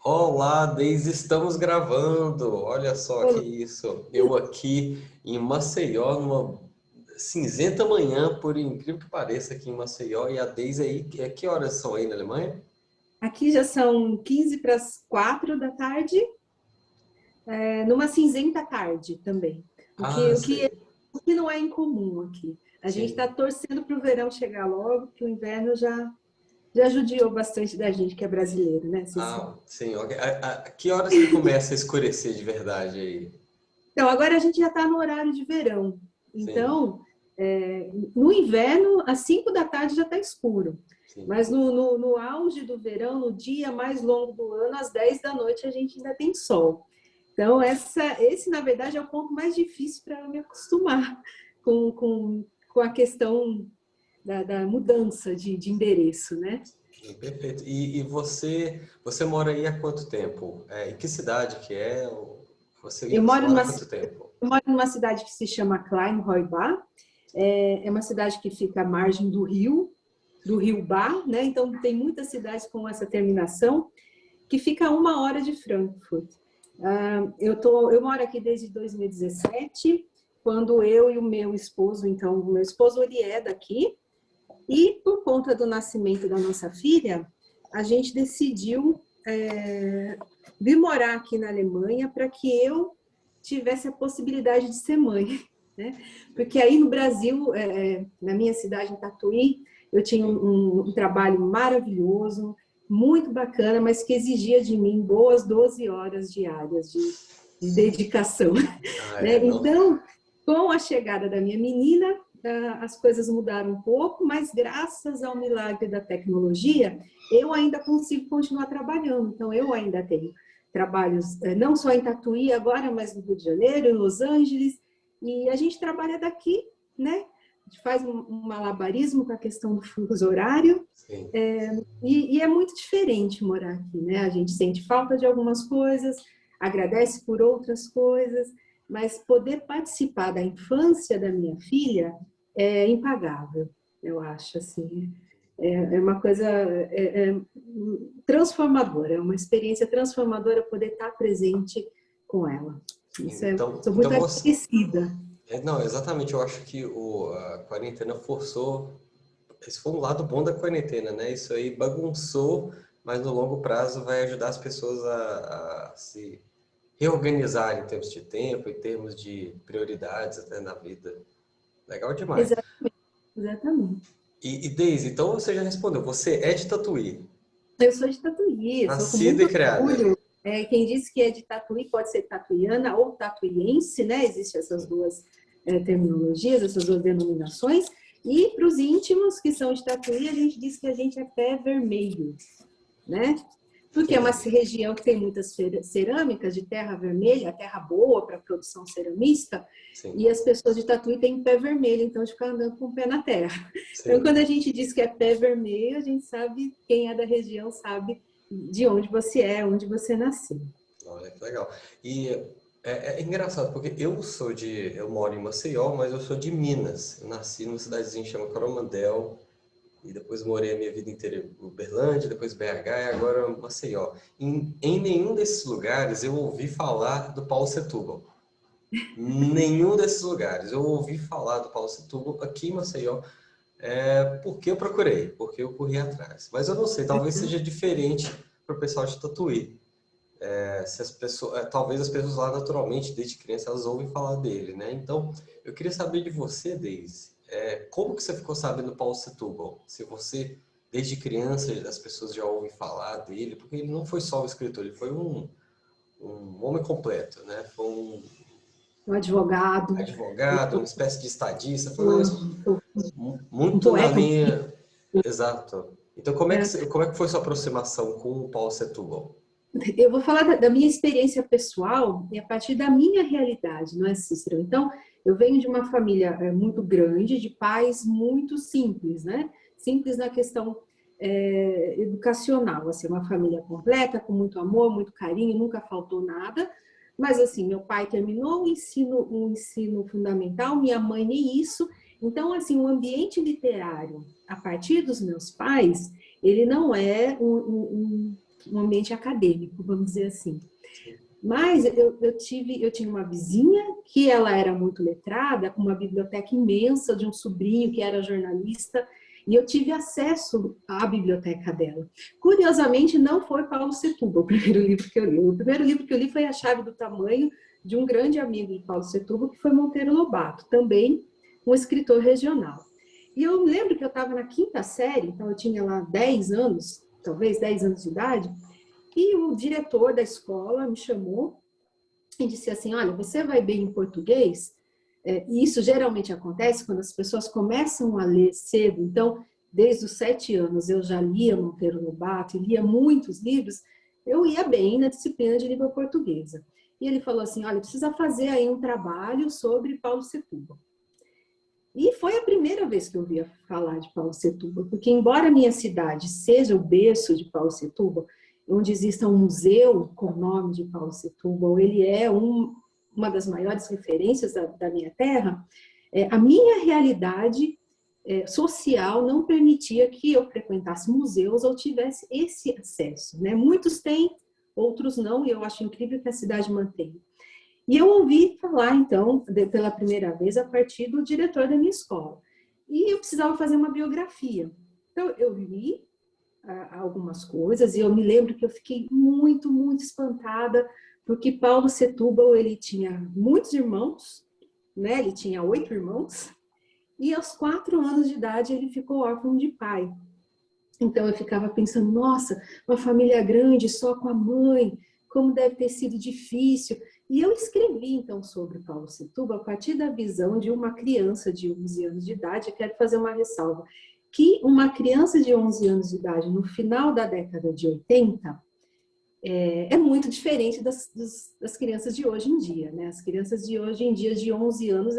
Ó, olá, Deise, estamos gravando. Olha só que isso. Eu aqui em Maceió, numa cinzenta manhã, por incrível que pareça, aqui em Maceió. E a Deise aí, que horas são aí na Alemanha? Aqui já são 15 para as 4 da tarde, numa cinzenta tarde também. O que, Ah, o que, sei. o que não é incomum aqui. A gente está Sim. torcendo para o verão chegar logo, que o inverno já judiou bastante da gente que é brasileiro, né? Você sabe. Ah, sim. Ok. Que horas que começa a escurecer de verdade aí? Então, agora a gente já está no horário de verão. Sim, Então, no inverno, às 5 da tarde já está escuro. sim. Mas no auge do verão, no dia mais longo do ano, às 10 da noite, a gente ainda tem sol. Então, esse, na verdade, é o ponto mais difícil para eu me acostumar com a questão da mudança de endereço, né? Perfeito. E você mora aí há quanto tempo? Em que cidade que é? Eu Você moro mora há numa, quanto tempo? eu moro numa cidade que se chama Kleinheubach. É uma cidade que fica à margem do rio Bar, né? Então, tem muitas cidades com essa terminação, que fica a 1 hora de Frankfurt. Eu moro aqui desde 2017, quando eu e o meu esposo, então, o meu esposo ele é daqui, e por conta do nascimento da nossa filha, a gente decidiu vir morar aqui na Alemanha para que eu tivesse a possibilidade de ser mãe, né? Porque aí no Brasil, na minha cidade, em Tatuí, eu tinha Sim. um trabalho maravilhoso, muito bacana, mas que exigia de mim boas 12 horas diárias de dedicação, Ah, né? não. Então, com a chegada da minha menina, as coisas mudaram um pouco, mas graças ao milagre da tecnologia, eu ainda consigo continuar trabalhando. Então, eu ainda tenho trabalhos não só em Tatuí agora, mas no Rio de Janeiro, em Los Angeles, e a gente trabalha daqui, né? A gente faz um malabarismo com a questão do fuso horário, Sim. e é muito diferente morar aqui, né? A gente sente falta de algumas coisas, agradece por outras coisas, mas poder participar da infância da minha filha é impagável, eu acho, assim. É uma coisa transformadora, é uma experiência transformadora poder estar presente com ela. Então, Sou então muito você. agradecida. Não, exatamente. Eu acho que a quarentena forçou. Esse foi um lado bom da quarentena, né? Isso aí bagunçou, mas no longo prazo vai ajudar as pessoas a se reorganizar em termos de tempo, em termos de prioridades até na vida. Legal demais. Exatamente, exatamente. E Deise, então você já respondeu. Você é de Tatuí, Eu sou de Tatuí, eu sou com nascida muito e criada. orgulho. Quem diz que é de Tatuí pode ser tatuiana ou tatuiense, né? Existem essas duas terminologias, essas duas denominações. E para os íntimos que são de Tatuí, a gente diz que a gente é pé vermelho, né? Porque é uma Entendi. região que tem muitas cerâmicas de terra vermelha, terra boa para produção ceramista, Sim, e as pessoas de Tatuí têm pé vermelho, então de ficar andando com o pé na terra. Então, sim. quando a gente diz que é pé vermelho, a gente sabe, quem é da região sabe de onde você é, onde você nasceu. Olha que legal. E é engraçado, porque eu moro em Maceió, mas eu sou de Minas. Eu nasci numa cidadezinha que chama Coromandel, e depois morei a minha vida inteira em Uberlândia, depois BH e agora Maceió. Em nenhum desses lugares eu ouvi falar do Paulo Setúbal. Nenhum desses lugares. Eu ouvi falar do Paulo Setúbal aqui em Maceió, porque eu procurei, porque eu corri atrás. Mas eu não sei, talvez seja diferente para o pessoal de Tatuí. Se as pessoas, talvez as pessoas lá naturalmente, desde criança, elas ouvem falar dele, né? Então, eu queria saber de você, Deise, como que você ficou sabendo do Paulo Setúbal? Se você, desde criança, as pessoas já ouvem falar dele, porque ele não foi só um escritor, ele foi um homem completo, né? Foi um Um advogado, advogado, uma espécie de estadista, foi um, um muito na poeta. linha. Exato. Então, Né? como é que foi sua aproximação com o Paulo Setúbal? Eu vou falar da minha experiência pessoal e a partir da minha realidade, não é, Cícero? Então, eu venho de uma família muito grande, de pais muito simples, né? Simples na questão educacional, assim, uma família completa, com muito amor, muito carinho, nunca faltou nada. Mas, assim, meu pai terminou o ensino fundamental, minha mãe nem isso. Então, assim, o ambiente literário, a partir dos meus pais, ele não é um ambiente acadêmico, vamos dizer assim. Mas eu tinha uma vizinha que ela era muito letrada, com uma biblioteca imensa de um sobrinho que era jornalista, e eu tive acesso à biblioteca dela. Curiosamente, não foi Paulo Setúbal o primeiro livro que eu li. O primeiro livro que eu li foi A Chave do Tamanho, de um grande amigo de Paulo Setúbal, que foi Monteiro Lobato, também um escritor regional. E eu me lembro que eu estava na quinta série, então eu tinha lá 10 anos, talvez 10 anos de idade, e o diretor da escola me chamou e disse assim, olha, você vai bem em português? E isso geralmente acontece quando as pessoas começam a ler cedo. Então, desde os 7 anos eu já lia Monteiro Lobato, e lia muitos livros, eu ia bem na disciplina de língua portuguesa. E ele falou assim, olha, precisa fazer aí um trabalho sobre Paulo Setúbal. E foi a primeira vez que eu ouvia falar de Paulo Setúbal, porque embora a minha cidade seja o berço de Paulo Setúbal, onde exista um museu com o nome de Paulo Setúbal, ele é uma das maiores referências da minha terra, a minha realidade social não permitia que eu frequentasse museus ou tivesse esse acesso, né? Muitos têm, outros não, e eu acho incrível que a cidade mantenha. E eu ouvi falar, então, pela primeira vez, a partir do diretor da minha escola. E eu precisava fazer uma biografia. Então, eu li algumas coisas, e eu me lembro que eu fiquei muito, muito espantada, porque Paulo Setúbal, ele tinha muitos irmãos, né? Ele tinha 8 irmãos, e aos 4 anos de idade ele ficou órfão de pai. Então eu ficava pensando, nossa, uma família grande só com a mãe, como deve ter sido difícil. E eu escrevi então sobre Paulo Setúbal a partir da visão de uma criança de 11 anos de idade. Eu quero fazer uma ressalva, que uma criança de 11 anos de idade, no final da década de 80, é muito diferente das crianças de hoje em dia, né? As crianças de hoje em dia, de 11 anos,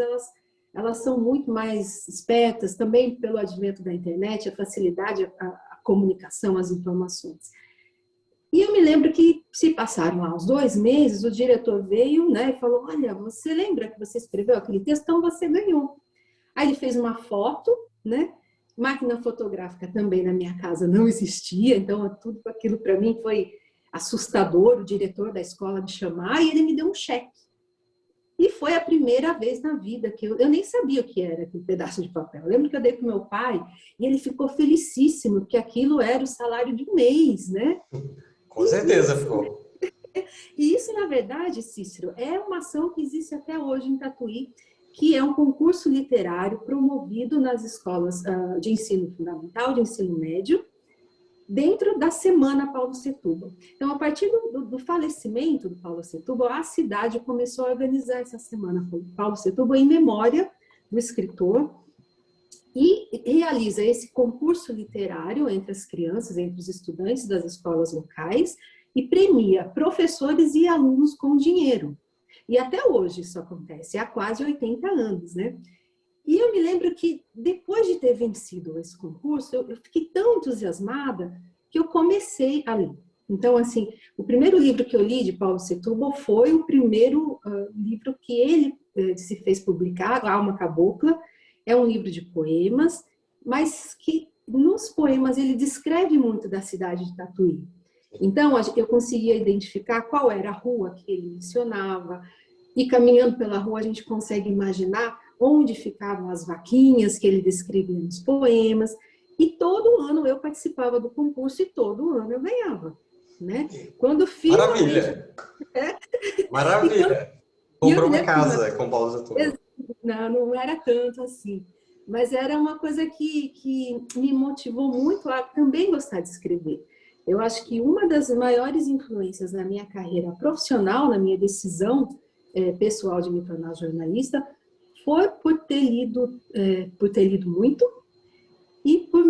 elas são muito mais espertas, também pelo advento da internet, a facilidade, a comunicação, as informações. E eu me lembro que se passaram lá uns 2 meses, o diretor veio, né, e falou, olha, você lembra que você escreveu aquele texto? Então você ganhou. Aí ele fez uma foto, né? Máquina fotográfica também na minha casa não existia, então tudo aquilo para mim foi assustador, o diretor da escola me chamar, e ele me deu um cheque. E foi a primeira vez na vida que eu nem sabia o que era aquele pedaço de papel. Eu lembro que eu dei para o meu pai e ele ficou felicíssimo, porque aquilo era o salário de um mês, né? Com certeza ficou. E isso, na verdade, Cícero, é uma ação que existe até hoje em Tatuí, que é um concurso literário promovido nas escolas de ensino fundamental, de ensino médio, dentro da Semana Paulo Setúbal. Então, a partir do falecimento do Paulo Setúbal, a cidade começou a organizar essa Semana Paulo Setúbal em memória do escritor e realiza esse concurso literário entre as crianças, entre os estudantes das escolas locais e premia professores e alunos com dinheiro. E até hoje isso acontece, há quase 80 anos, né? E eu me lembro que, depois de ter vencido esse concurso, eu fiquei tão entusiasmada que eu comecei a ler. Então, assim, o primeiro livro que eu li de Paulo Setúbal foi o primeiro livro que ele se fez publicar, Alma Cabocla. É um livro de poemas, mas que nos poemas ele descreve muito da cidade de Tatuí. Então, eu conseguia identificar qual era a rua que ele mencionava, e caminhando pela rua a gente consegue imaginar onde ficavam as vaquinhas que ele descrevia nos poemas, e todo ano eu participava do concurso e todo ano eu ganhava, né? Quando finalmente... Maravilha! Maravilha! Comprou uma casa com Paulo Setúbal. Não era tanto assim, mas era uma coisa que me motivou muito a também gostar de escrever. Eu acho que uma das maiores influências na minha carreira profissional, na minha decisão pessoal de me tornar jornalista, foi por ter lido muito e por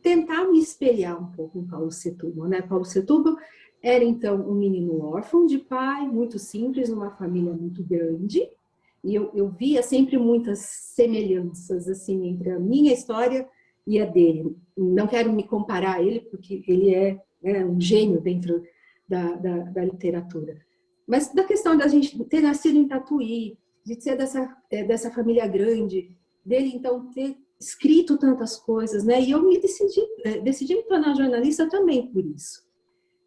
tentar me espelhar um pouco em Paulo Setúbal, né? Paulo Setúbal era, então, um menino órfão de pai, muito simples, numa família muito grande, e eu via sempre muitas semelhanças, assim, entre a minha história e a dele. Não quero me comparar a ele, porque ele é um gênio dentro da literatura. Mas da questão da gente ter nascido em Tatuí, de ser dessa família grande, dele, então, ter escrito tantas coisas, né? E eu decidi me tornar jornalista também por isso.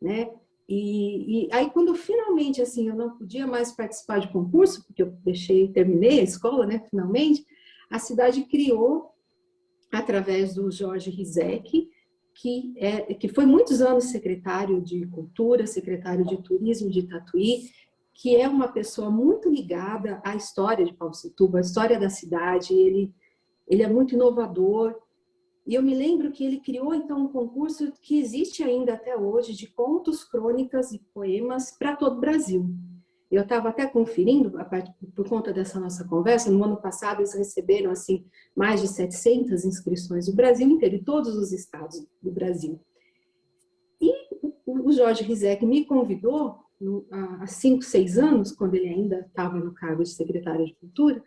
né? E aí, quando finalmente, assim, eu não podia mais participar de concurso, porque eu terminei a escola, né, finalmente, a cidade criou, através do Jorge Rizek, que foi muitos anos secretário de Cultura, secretário de Turismo de Tatuí, que é uma pessoa muito ligada à história de Paulo-Setúbal, à história da cidade. Ele é muito inovador. E eu me lembro que ele criou, então, um concurso que existe ainda até hoje, de contos, crônicas e poemas para todo o Brasil. Eu estava até conferindo, por conta dessa nossa conversa, no ano passado eles receberam, assim, mais de 700 inscrições do Brasil inteiro, em todos os estados do Brasil. E o Jorge Rizek me convidou, há 5, 6 anos, quando ele ainda estava no cargo de secretário de Cultura,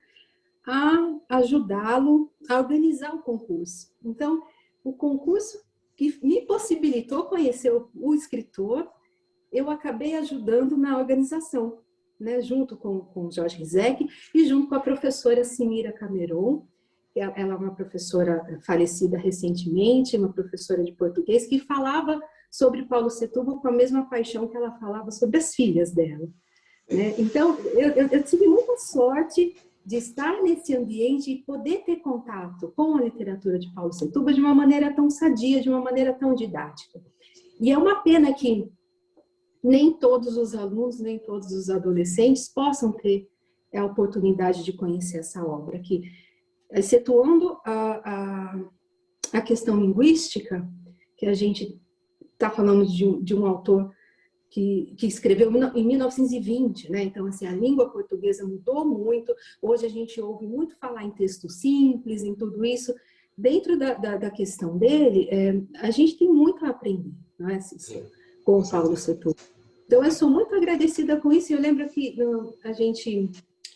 a ajudá-lo a organizar o concurso. Então, o concurso que me possibilitou conhecer o escritor, eu acabei ajudando na organização, né, junto com o Jorge Rizek e junto com a professora Simira Cameron, que ela é uma professora falecida recentemente, uma professora de português, que falava sobre Paulo-Setúbal com a mesma paixão que ela falava sobre as filhas dela, né? Então, eu tive muita sorte de estar nesse ambiente e poder ter contato com a literatura de Paulo-Setúbal de uma maneira tão sadia, de uma maneira tão didática. E é uma pena que nem todos os alunos, nem todos os adolescentes possam ter a oportunidade de conhecer essa obra, que, excetuando a questão linguística, que a gente está falando de um autor que escreveu em 1920, né? Então, assim, a língua portuguesa mudou muito. Hoje a gente ouve muito falar em texto simples, em tudo isso. Dentro da questão dele, a gente tem muito a aprender, não é, Cícero? Com o Paulo Setúbal. Então, eu sou muito agradecida com isso. Eu lembro que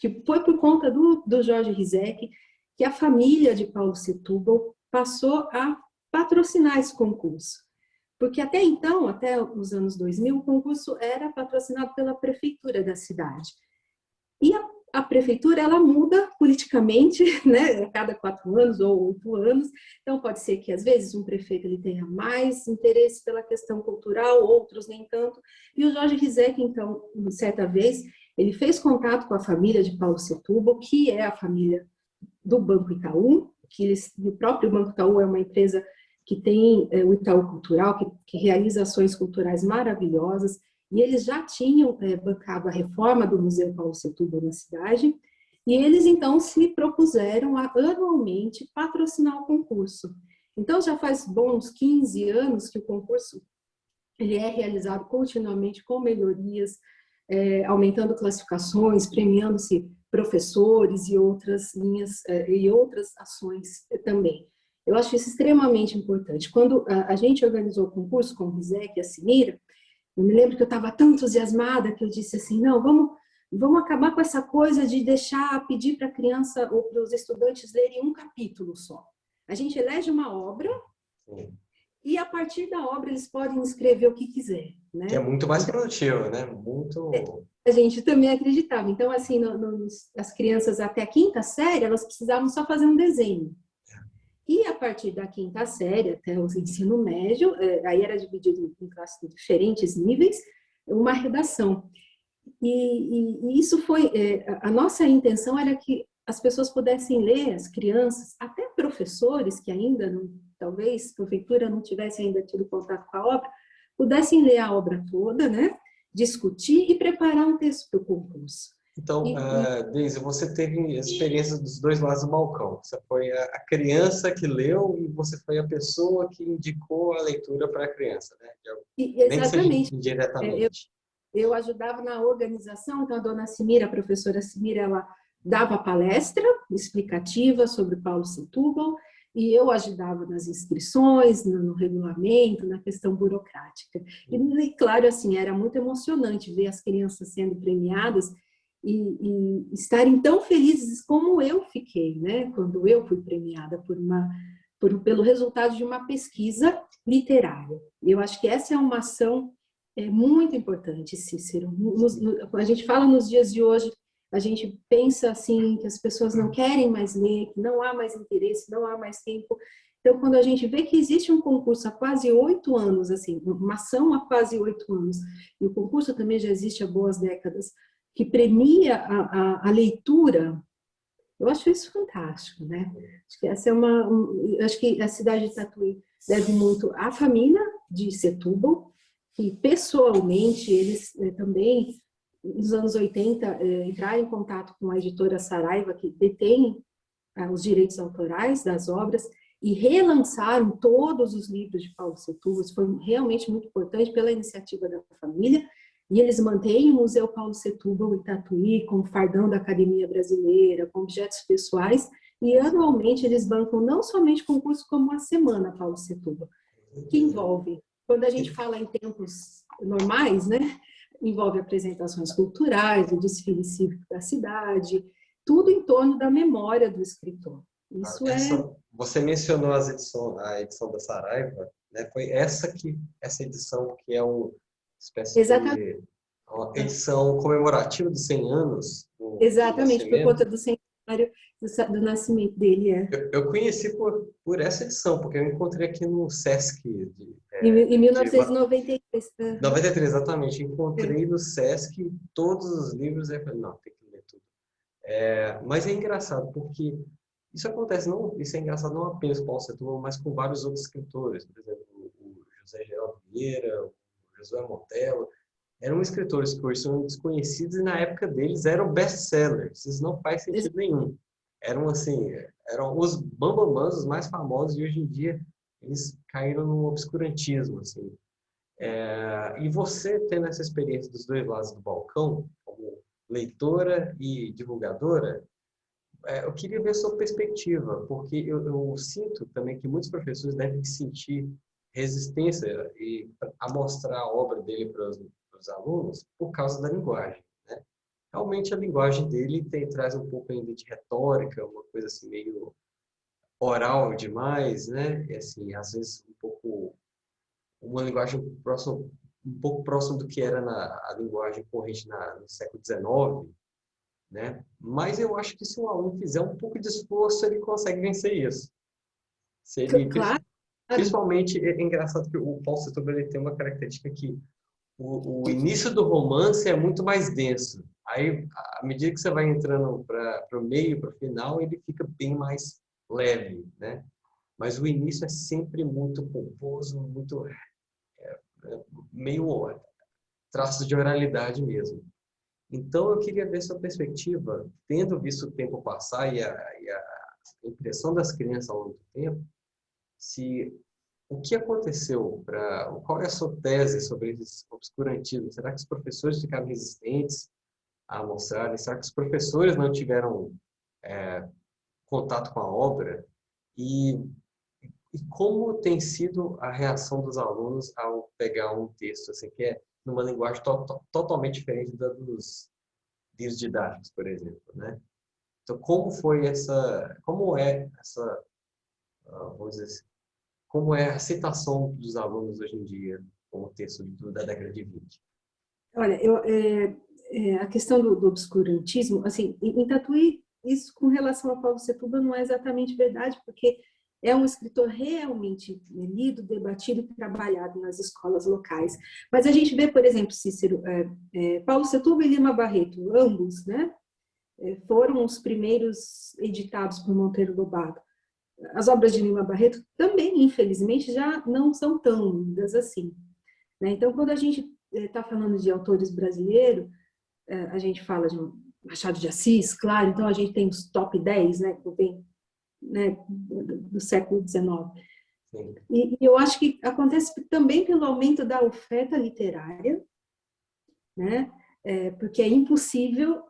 que foi por conta do Jorge Rizek que a família de Paulo Setúbal passou a patrocinar esse concurso. Porque até então, até os anos 2000, o concurso era patrocinado pela prefeitura da cidade. E a prefeitura, ela muda politicamente, né, a cada 4 anos ou 8 anos. Então, pode ser que, às vezes, um prefeito ele tenha mais interesse pela questão cultural, outros nem tanto. E o Jorge Rizek, então, certa vez, ele fez contato com a família de Paulo Setúbal, que é a família do Banco Itaú, que o próprio Banco Itaú é uma empresa que tem o Itaú Cultural, que realiza ações culturais maravilhosas, e eles já tinham bancado a reforma do Museu Paulo Setúbal na cidade, e eles, então, se propuseram a anualmente patrocinar o concurso. Então, já faz bons 15 anos que o concurso ele é realizado continuamente com melhorias, aumentando classificações, premiando-se professores e outras linhas e outras ações também. Eu acho isso extremamente importante. Quando a gente organizou o concurso com o Rizek e a Simira, eu me lembro que eu estava tão entusiasmada que eu disse assim, não, vamos acabar com essa coisa de pedir para a criança ou para os estudantes lerem um capítulo só. A gente elege uma obra e a partir da obra eles podem escrever o que quiser, né? Que é muito mais produtivo, né? Muito... A gente também acreditava. Então, assim, as crianças até a 5ª série, elas precisavam só fazer um desenho. E a partir da 5ª série até o ensino médio, aí era dividido em classes de diferentes níveis, uma redação. E isso foi... a nossa intenção era que as pessoas pudessem ler, as crianças, até professores que ainda, talvez, a prefeitura não tivesse ainda tido contato com a obra, pudessem ler a obra toda, né? Discutir e preparar um texto para o concurso. Então, Deise, você teve experiência dos dois lados do balcão. Você foi a criança que leu e você foi a pessoa que indicou a leitura para a criança, né? Exatamente. Nem que seja indiretamente. Eu ajudava na organização, então a dona Simira, a professora Simira, ela dava palestra explicativa sobre Paulo Setúbal e eu ajudava nas inscrições, no regulamento, na questão burocrática. E claro, assim, era muito emocionante ver as crianças sendo premiadas e estarem tão felizes como eu fiquei, né? Quando eu fui premiada pelo resultado de uma pesquisa literária. Eu acho que essa é uma ação muito importante, Cícero. A gente fala nos dias de hoje, a gente pensa assim que as pessoas não querem mais ler, que não há mais interesse, não há mais tempo. Então, quando a gente vê que existe um concurso há quase 8 anos, assim, uma ação há quase 8 anos, e o concurso também já existe há boas décadas, que premia a leitura, eu acho isso fantástico, né? Acho que essa é acho que a cidade de Tatuí deve muito à família de Setúbal, que pessoalmente eles também, nos anos 80, entraram em contato com a editora Saraiva, que detém os direitos autorais das obras, e relançaram todos os livros de Paulo Setúbal. Isso foi realmente muito importante pela iniciativa da família, e eles mantêm o Museu Paulo Setúbal em Tatuí, com o fardão da Academia Brasileira, com objetos pessoais, e anualmente eles bancam não somente concurso, como a Semana Paulo Setúbal, que envolve, quando a gente fala em tempos normais, né, envolve apresentações culturais, o desfile cívico da cidade, tudo em torno da memória do escritor. Isso Você mencionou a edição da Saraiva, né? Foi essa edição que é uma espécie exatamente, de uma edição comemorativa dos 100 anos do exatamente por nascimento. conta do centenário do nascimento dele. Eu conheci por essa edição, porque eu encontrei aqui no Sesc Em de 1993. 93, exatamente. Encontrei no Sesc todos os livros e eu falei, não, tem que ler tudo. Mas é engraçado, porque isso acontece, isso é engraçado não apenas com o Paulo Setúbal, mas com vários outros escritores. Por exemplo, o José Geraldo Vieira, o Josué Montello. Eram escritores que hoje são desconhecidos e na época deles eram best-sellers. Isso não faz sentido nenhum. Eram assim, eram os bambambãs, os mais famosos, e hoje em dia eles caíram no obscurantismo, assim. E você tendo essa experiência dos dois lados do balcão, como leitora e divulgadora, eu queria ver a sua perspectiva, porque eu sinto também que muitos professores devem sentir resistência a mostrar a obra dele para os alunos por causa da linguagem, né? Realmente a linguagem dele traz um pouco ainda de retórica, uma coisa assim meio oral demais, né? E, assim, às vezes uma linguagem um pouco próximo do que era a linguagem corrente no século XIX, né? Mas eu acho que se um aluno fizer um pouco de esforço, ele consegue vencer isso. Se ele, Claro, principalmente, é engraçado que o Paulo Setúbal ele tem uma característica que o início do romance é muito mais denso. Aí, à medida que você vai entrando para o meio, para o final, ele fica bem mais leve, né? Mas o início é sempre muito pomposo, muito meio traço de oralidade mesmo. Então, eu queria ver sua perspectiva, tendo visto o tempo passar e a impressão das crianças ao longo do tempo, se o que aconteceu qual é a sua tese sobre esse obscurantismo? Será que os professores ficaram resistentes a mostrarem? Será que os professores não tiveram contato com a obra? E como tem sido a reação dos alunos ao pegar um texto assim, que é numa linguagem totalmente diferente da dos livros didáticos, por exemplo, né? Então, como é essa, vamos dizer assim, como é a aceitação dos alunos hoje em dia com o texto da década de 20? olha, a questão do obscurantismo, assim, em Tatuí, isso com relação a Paulo Setúbal não é exatamente verdade, porque é um escritor realmente lido, debatido e trabalhado nas escolas locais. Mas a gente vê, por exemplo, Cícero, Paulo Setúbal e Lima Barreto, ambos, né, foram os primeiros editados por Monteiro Lobato. As obras de Lima Barreto também, infelizmente, já não são tão lindas assim, né? Então, quando a gente está falando de autores brasileiros, a gente fala de Machado de Assis, claro, então a gente tem os top 10, né, do século XIX. Sim. E eu acho que acontece também pelo aumento da oferta literária, né? Porque é impossível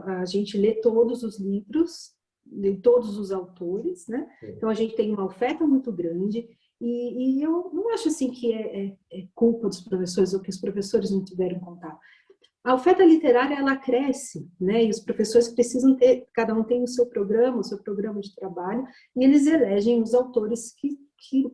a gente ler todos os livros de todos os autores, né? Então a gente tem uma oferta muito grande e eu não acho assim que é culpa dos professores ou que os professores não tiveram contato. A oferta literária ela cresce, né? E os professores precisam ter, cada um tem o seu programa de trabalho, e eles elegem os autores que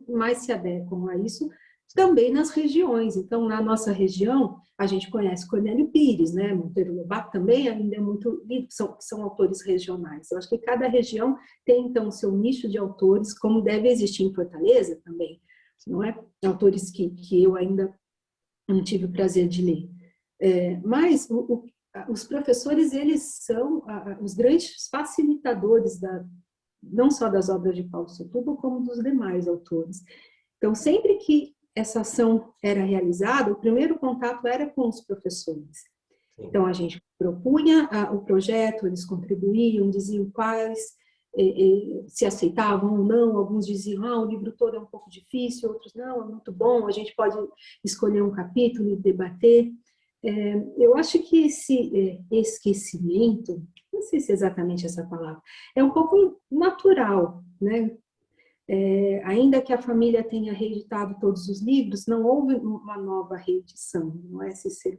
mais se adequam a isso, também nas regiões. Então, na nossa região, a gente conhece Cornélio Pires, né? Monteiro Lobato também ainda é muito lido, são autores regionais. Eu acho que cada região tem, então, o seu nicho de autores, como deve existir em Fortaleza também, não é? Autores que eu ainda não tive o prazer de ler. Mas os professores, eles são os grandes facilitadores não só das obras de Paulo Setúbal, como dos demais autores. Então, sempre que essa ação era realizada, o primeiro contato era com os professores. Sim. Então, a gente propunha o projeto, eles contribuíam, diziam quais, se aceitavam ou não. Alguns diziam, o livro todo é um pouco difícil, outros, não, é muito bom, a gente pode escolher um capítulo e debater. Eu acho que esse esquecimento, não sei se é exatamente essa palavra, é um pouco natural, né? Ainda que a família tenha reeditado todos os livros, não houve uma nova reedição, não é, Cícero?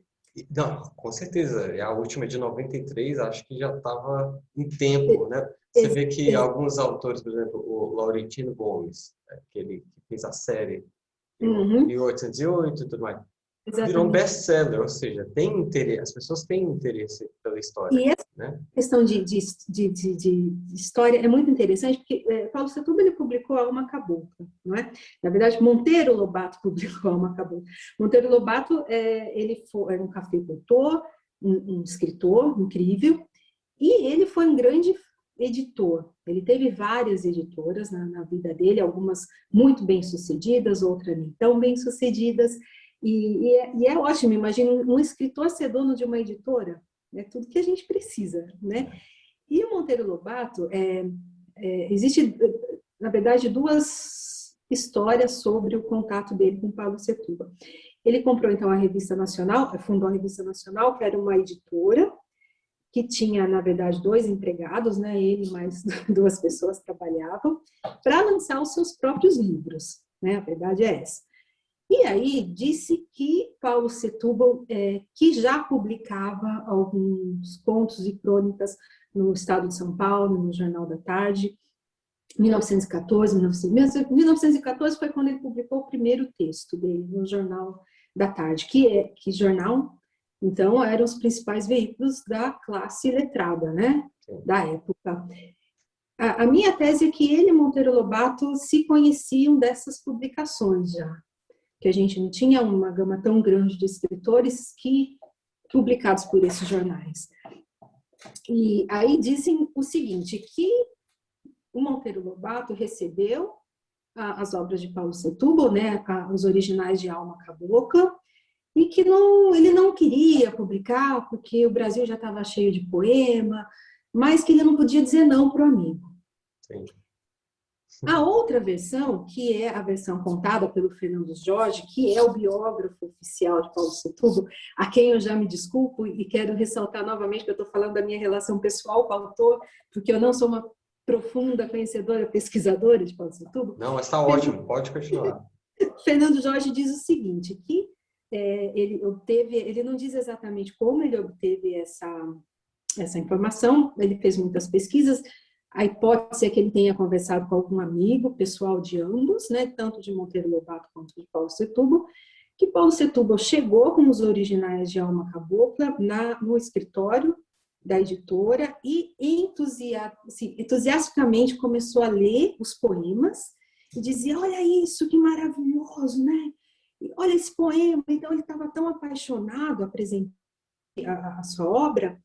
Não, com certeza. A última de 93, acho que já estava em tempo, né? Você vê que alguns autores, por exemplo, o Laurentino Gomes, aquele que fez a série Uhum, 1808 e tudo mais, virou um exatamente. best-seller, ou seja, tem interesse, as pessoas têm interesse pela história, E essa né? questão de história é muito interessante, porque Paulo Setúbal, ele publicou a Alma Cabocla, não é? Na verdade, Monteiro Lobato publicou a Alma Cabocla. Monteiro Lobato, ele era um cafeicultor, um escritor incrível, e ele foi um grande editor. Ele teve várias editoras na vida dele, algumas muito bem-sucedidas, outras nem tão bem-sucedidas, e é ótimo, imagina um escritor ser dono de uma editora, é tudo que a gente precisa, né? E o Monteiro Lobato, existe, na verdade, duas histórias sobre o contato dele com Paulo Setúbal. Ele comprou, então, a Revista Nacional, fundou a Revista Nacional, que era uma editora, que tinha, na verdade, 2 empregados, né? Ele mais 2 pessoas trabalhavam, para lançar os seus próprios livros, né? A verdade é essa. E aí disse que Paulo Setúbal, que já publicava alguns contos e crônicas no Estado de São Paulo, no Jornal da Tarde, 1914, 1914 foi quando ele publicou o primeiro texto dele no Jornal da Tarde, que jornal, então, eram os principais veículos da classe letrada, né, da época. A minha tese é que ele e Monteiro Lobato se conheciam dessas publicações já, que a gente não tinha uma gama tão grande de escritores que publicados por esses jornais. E aí dizem o seguinte, que o Monteiro Lobato recebeu as obras de Paulo Setúbal, né, os originais de Alma Cabocla, e que ele não queria publicar porque o Brasil já estava cheio de poema, mas que ele não podia dizer não para o amigo. Sim. A outra versão, que é a versão contada pelo Fernando Jorge, que é o biógrafo oficial de Paulo Setúbal, a quem eu já me desculpo e quero ressaltar novamente que eu estou falando da minha relação pessoal com o autor, porque eu não sou uma profunda conhecedora, pesquisadora de Paulo Setúbal. Não, mas está ótimo, pode continuar. Fernando Jorge diz o seguinte, que ele não diz exatamente como ele obteve essa informação, ele fez muitas pesquisas. A hipótese é que ele tenha conversado com algum amigo pessoal de ambos, né, tanto de Monteiro Lobato quanto de Paulo Setúbal, que Paulo Setúbal chegou com os originais de Alma Cabocla no escritório da editora e entusiasticamente começou a ler os poemas e dizia, olha isso, que maravilhoso, né? Olha esse poema. Então ele estava tão apaixonado a apresentar a sua obra,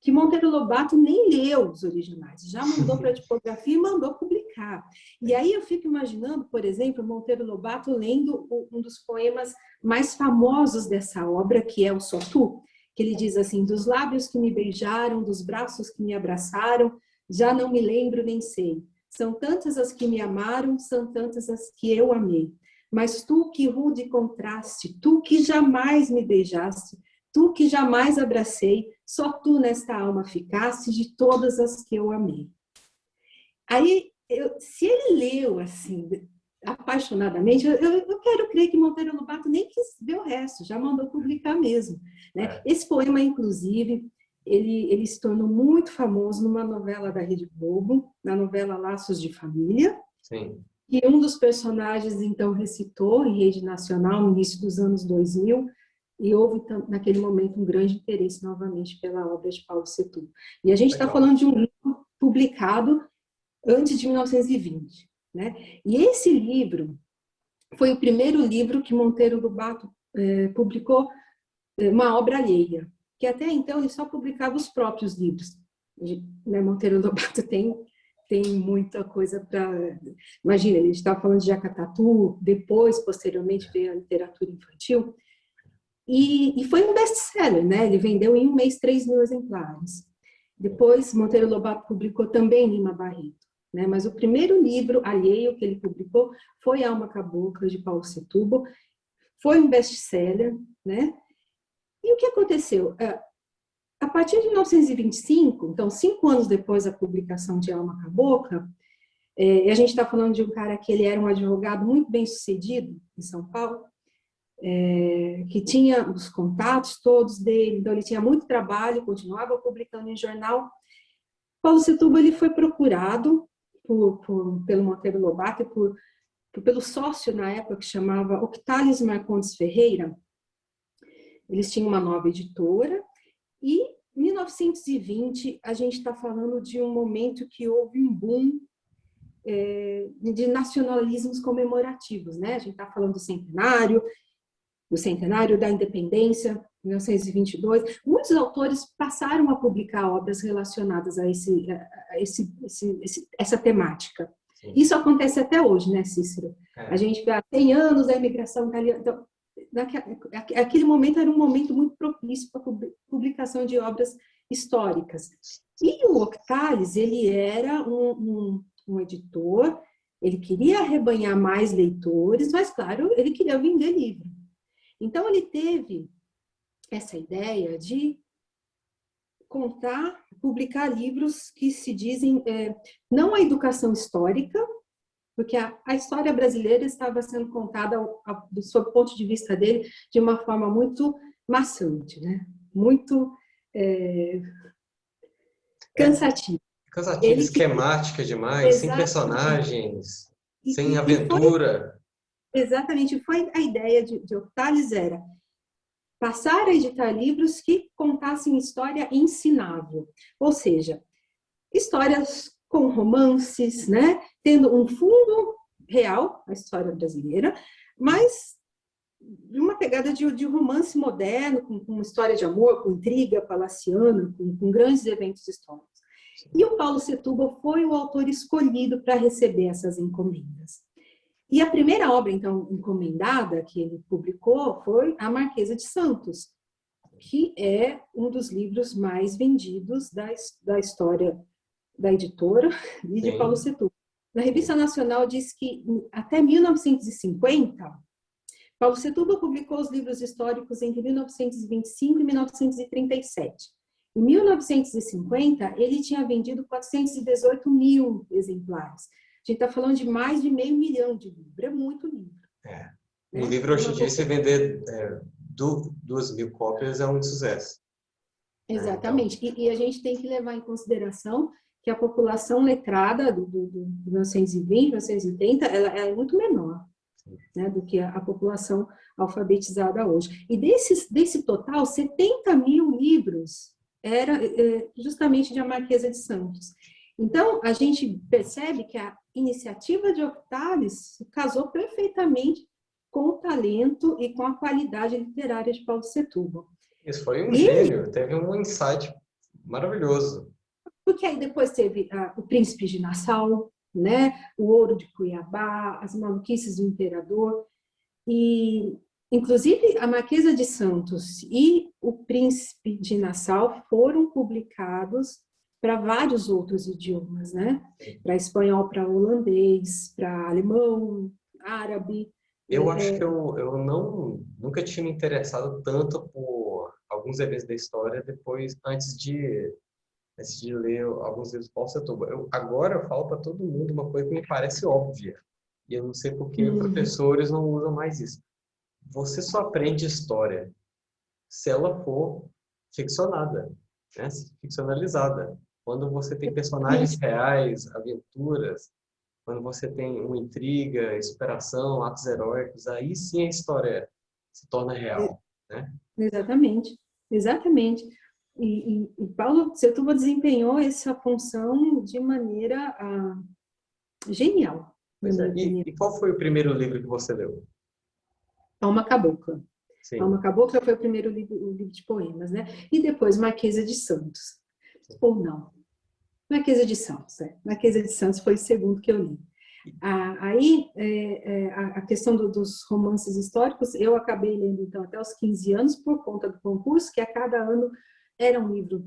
que Monteiro Lobato nem leu os originais, já mandou para a tipografia e mandou publicar. E aí eu fico imaginando, por exemplo, Monteiro Lobato lendo um dos poemas mais famosos dessa obra, que é o Sotu, que ele diz assim, dos lábios que me beijaram, dos braços que me abraçaram, já não me lembro nem sei. São tantas as que me amaram, são tantas as que eu amei. Mas tu que rude contraste, tu que jamais me beijaste, tu que jamais abracei, só tu nesta alma ficaste de todas as que eu amei. Aí, se ele leu assim, apaixonadamente, eu quero crer que Monteiro Lobato nem quis ver o resto, já mandou publicar mesmo, né? Esse poema, inclusive, ele se tornou muito famoso numa novela da Rede Globo, na novela Laços de Família. Sim. que um dos personagens, então, recitou em rede nacional no início dos anos 2000, e houve, naquele momento, um grande interesse, novamente, pela obra de Paulo Setúbal. E a gente está Legal. falando de um livro publicado antes de 1920, né? E esse livro foi o primeiro livro que Monteiro Lobato publicou, uma obra alheia, que até então ele só publicava os próprios livros. Né? Monteiro Lobato tem muita coisa para... Imagina, ele estava falando de Jacatatu, depois, posteriormente, veio a literatura infantil, e foi um best-seller, né? Ele vendeu em um mês 3.000 exemplares. Depois, Monteiro Lobato publicou também Lima Barreto, né? Mas o primeiro livro alheio que ele publicou foi Alma Cabocla, de Paulo Setúbal. Foi um best-seller, né? E o que aconteceu? A partir de 1925, então 5 anos depois da publicação de Alma Cabocla, a gente está falando de um cara que ele era um advogado muito bem sucedido em São Paulo, que tinha os contatos todos dele, então ele tinha muito trabalho, continuava publicando em jornal. Paulo Setúbal ele foi procurado pelo Monteiro Lobato e pelo sócio na época que chamava Octales Marcondes Ferreira. Eles tinham uma nova editora e em 1920 a gente está falando de um momento que houve um boom de nacionalismos comemorativos, né? A gente está falando do centenário da independência, 1922. Muitos autores passaram a publicar obras relacionadas a essa temática. Sim. Isso acontece até hoje, né, Cícero? A gente vê há 100 anos da imigração italiana. Então, aquele momento era um momento muito propício para a publicação de obras históricas. E o Octales, ele era um editor, ele queria arrebanhar mais leitores, mas, claro, ele queria vender livro. Então, ele teve essa ideia de publicar livros que se dizem, não a educação histórica, porque a história brasileira estava sendo contada, sob o ponto de vista dele, de uma forma muito maçante, né? Muito cansativa. Cansativa, esquemática demais, sem personagens, sem aventura. Exatamente, foi a ideia de Octales, era passar a editar livros que contassem história ensinável, ou seja, histórias com romances, né? Tendo um fundo real, a história brasileira, mas uma pegada de romance moderno, com uma história de amor, com intriga palaciana, com grandes eventos históricos. E o Paulo Setúbal foi o autor escolhido para receber essas encomendas. E a primeira obra, então, encomendada que ele publicou foi A Marquesa de Santos, que é um dos livros mais vendidos da história da editora e de Paulo Setúbal. Na Revista Nacional diz que até 1950, Paulo Setúbal publicou os livros históricos entre 1925 e 1937. Em 1950, ele tinha vendido 418 mil exemplares. A gente está falando de mais de 500 mil de livros. É muito livro. Um livro hoje em dia, você vender 2.000 cópias é um sucesso. Exatamente. Então... E a gente tem que levar em consideração que a população letrada do 1920, 1930, ela é muito menor, né, do que a população alfabetizada hoje. E desse total, 70 mil livros era justamente de A Marquesa de Santos. Então, a gente percebe que a iniciativa de Octales se casou perfeitamente com o talento e com a qualidade literária de Paulo Setúbal. Isso foi um gênio, teve um insight maravilhoso. Porque aí depois teve o Príncipe de Nassau, né? O Ouro de Cuiabá, As Maluquices do Imperador, e inclusive a Marquesa de Santos e o Príncipe de Nassau foram publicados para vários outros idiomas, né? Para espanhol, para holandês, para alemão, árabe. Eu acho que eu nunca tinha me interessado tanto por alguns eventos da história antes de ler alguns livros do Paulo Setúbal. Agora eu falo para todo mundo uma coisa que me parece óbvia, e eu não sei por que professores não usam mais isso. Você só aprende história se ela for ficcionada, né? Ficcionalizada. Quando você tem personagens reais, aventuras, quando você tem uma intriga, superação, atos heróicos, aí sim a história se torna real, né? Exatamente, exatamente. E Paulo Setúbal desempenhou essa função de maneira genial, na Pois minha é. opinião. E qual foi o primeiro livro que você leu? Alma Cabocla. Alma Sim. Cabocla foi o livro de poemas, né? E depois Marquesa de Santos. Ou não. Marquesa de Santos, é. Marquesa de Santos foi o segundo que eu li. Aí, a questão dos romances históricos, eu acabei lendo, então, até os 15 anos, por conta do concurso, que a cada ano era um livro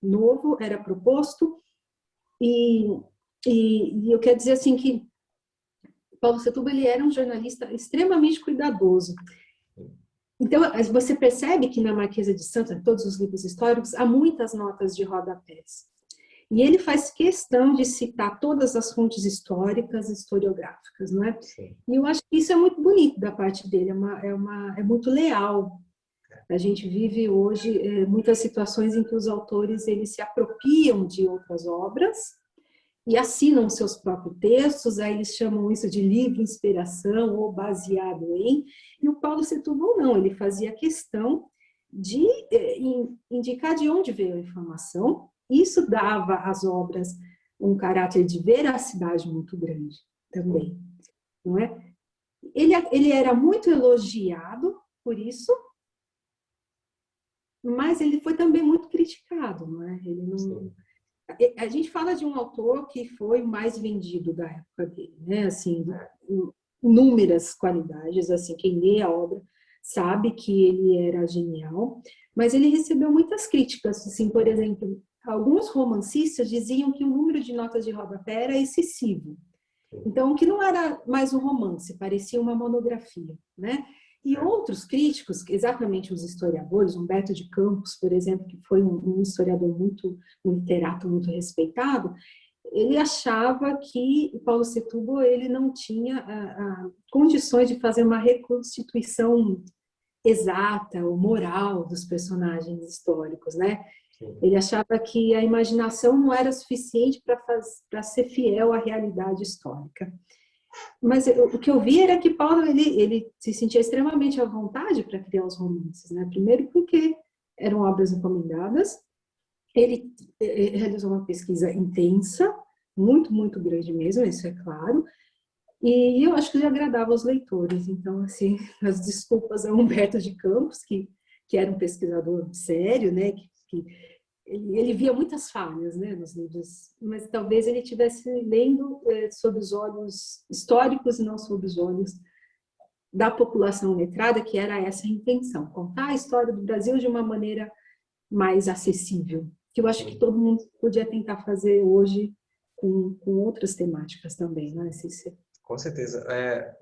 novo, era proposto, e, e eu quero dizer, assim, que Paulo Setúbal, ele era um jornalista extremamente cuidadoso. Então, você percebe que na Marquesa de Santos, em todos os livros históricos, há muitas notas de rodapés. E ele faz questão de citar todas as fontes históricas e historiográficas, não é? Sim. E eu acho que isso é muito bonito da parte dele, é muito leal. A gente vive hoje muitas situações em que os autores eles se apropriam de outras obras e assinam seus próprios textos, aí eles chamam isso de livre inspiração ou baseado em, e o Paulo Setúbal não, ele fazia questão de indicar de onde veio a informação. Isso dava às obras caráter de veracidade muito grande também, não é? Ele era muito elogiado por isso, mas ele foi também muito criticado, não é? Ele não, a gente fala de um autor que foi mais vendido da época dele, né? Assim, inúmeras qualidades, assim, quem lê a obra sabe que ele era genial, mas ele recebeu muitas críticas, assim, por exemplo, alguns romancistas diziam que o número de notas de rodapé era excessivo. Então, que não era mais um romance, parecia uma monografia, né? E outros críticos, exatamente os historiadores, Humberto de Campos, por exemplo, que foi um historiador um literato muito respeitado, ele achava que Paulo Setúbal ele não tinha condições de fazer uma reconstituição exata ou moral dos personagens históricos, né? Ele achava que a imaginação não era suficiente para ser fiel à realidade histórica. Mas o que eu vi era que Paulo ele se sentia extremamente à vontade para criar os romances, né? Primeiro porque eram obras encomendadas, ele realizou uma pesquisa intensa, muito grande mesmo, isso é claro, e eu acho que ele agradava aos leitores. Então, assim, as desculpas a Humberto de Campos, que era um pesquisador sério, né? Que ele via muitas falhas, né, nos livros, mas talvez ele estivesse lendo sob os olhos históricos e não sob os olhos da população letrada, que era essa a intenção, contar a história do Brasil de uma maneira mais acessível, que eu acho que todo mundo podia tentar fazer hoje com outras temáticas também, né, Cícero? Com certeza.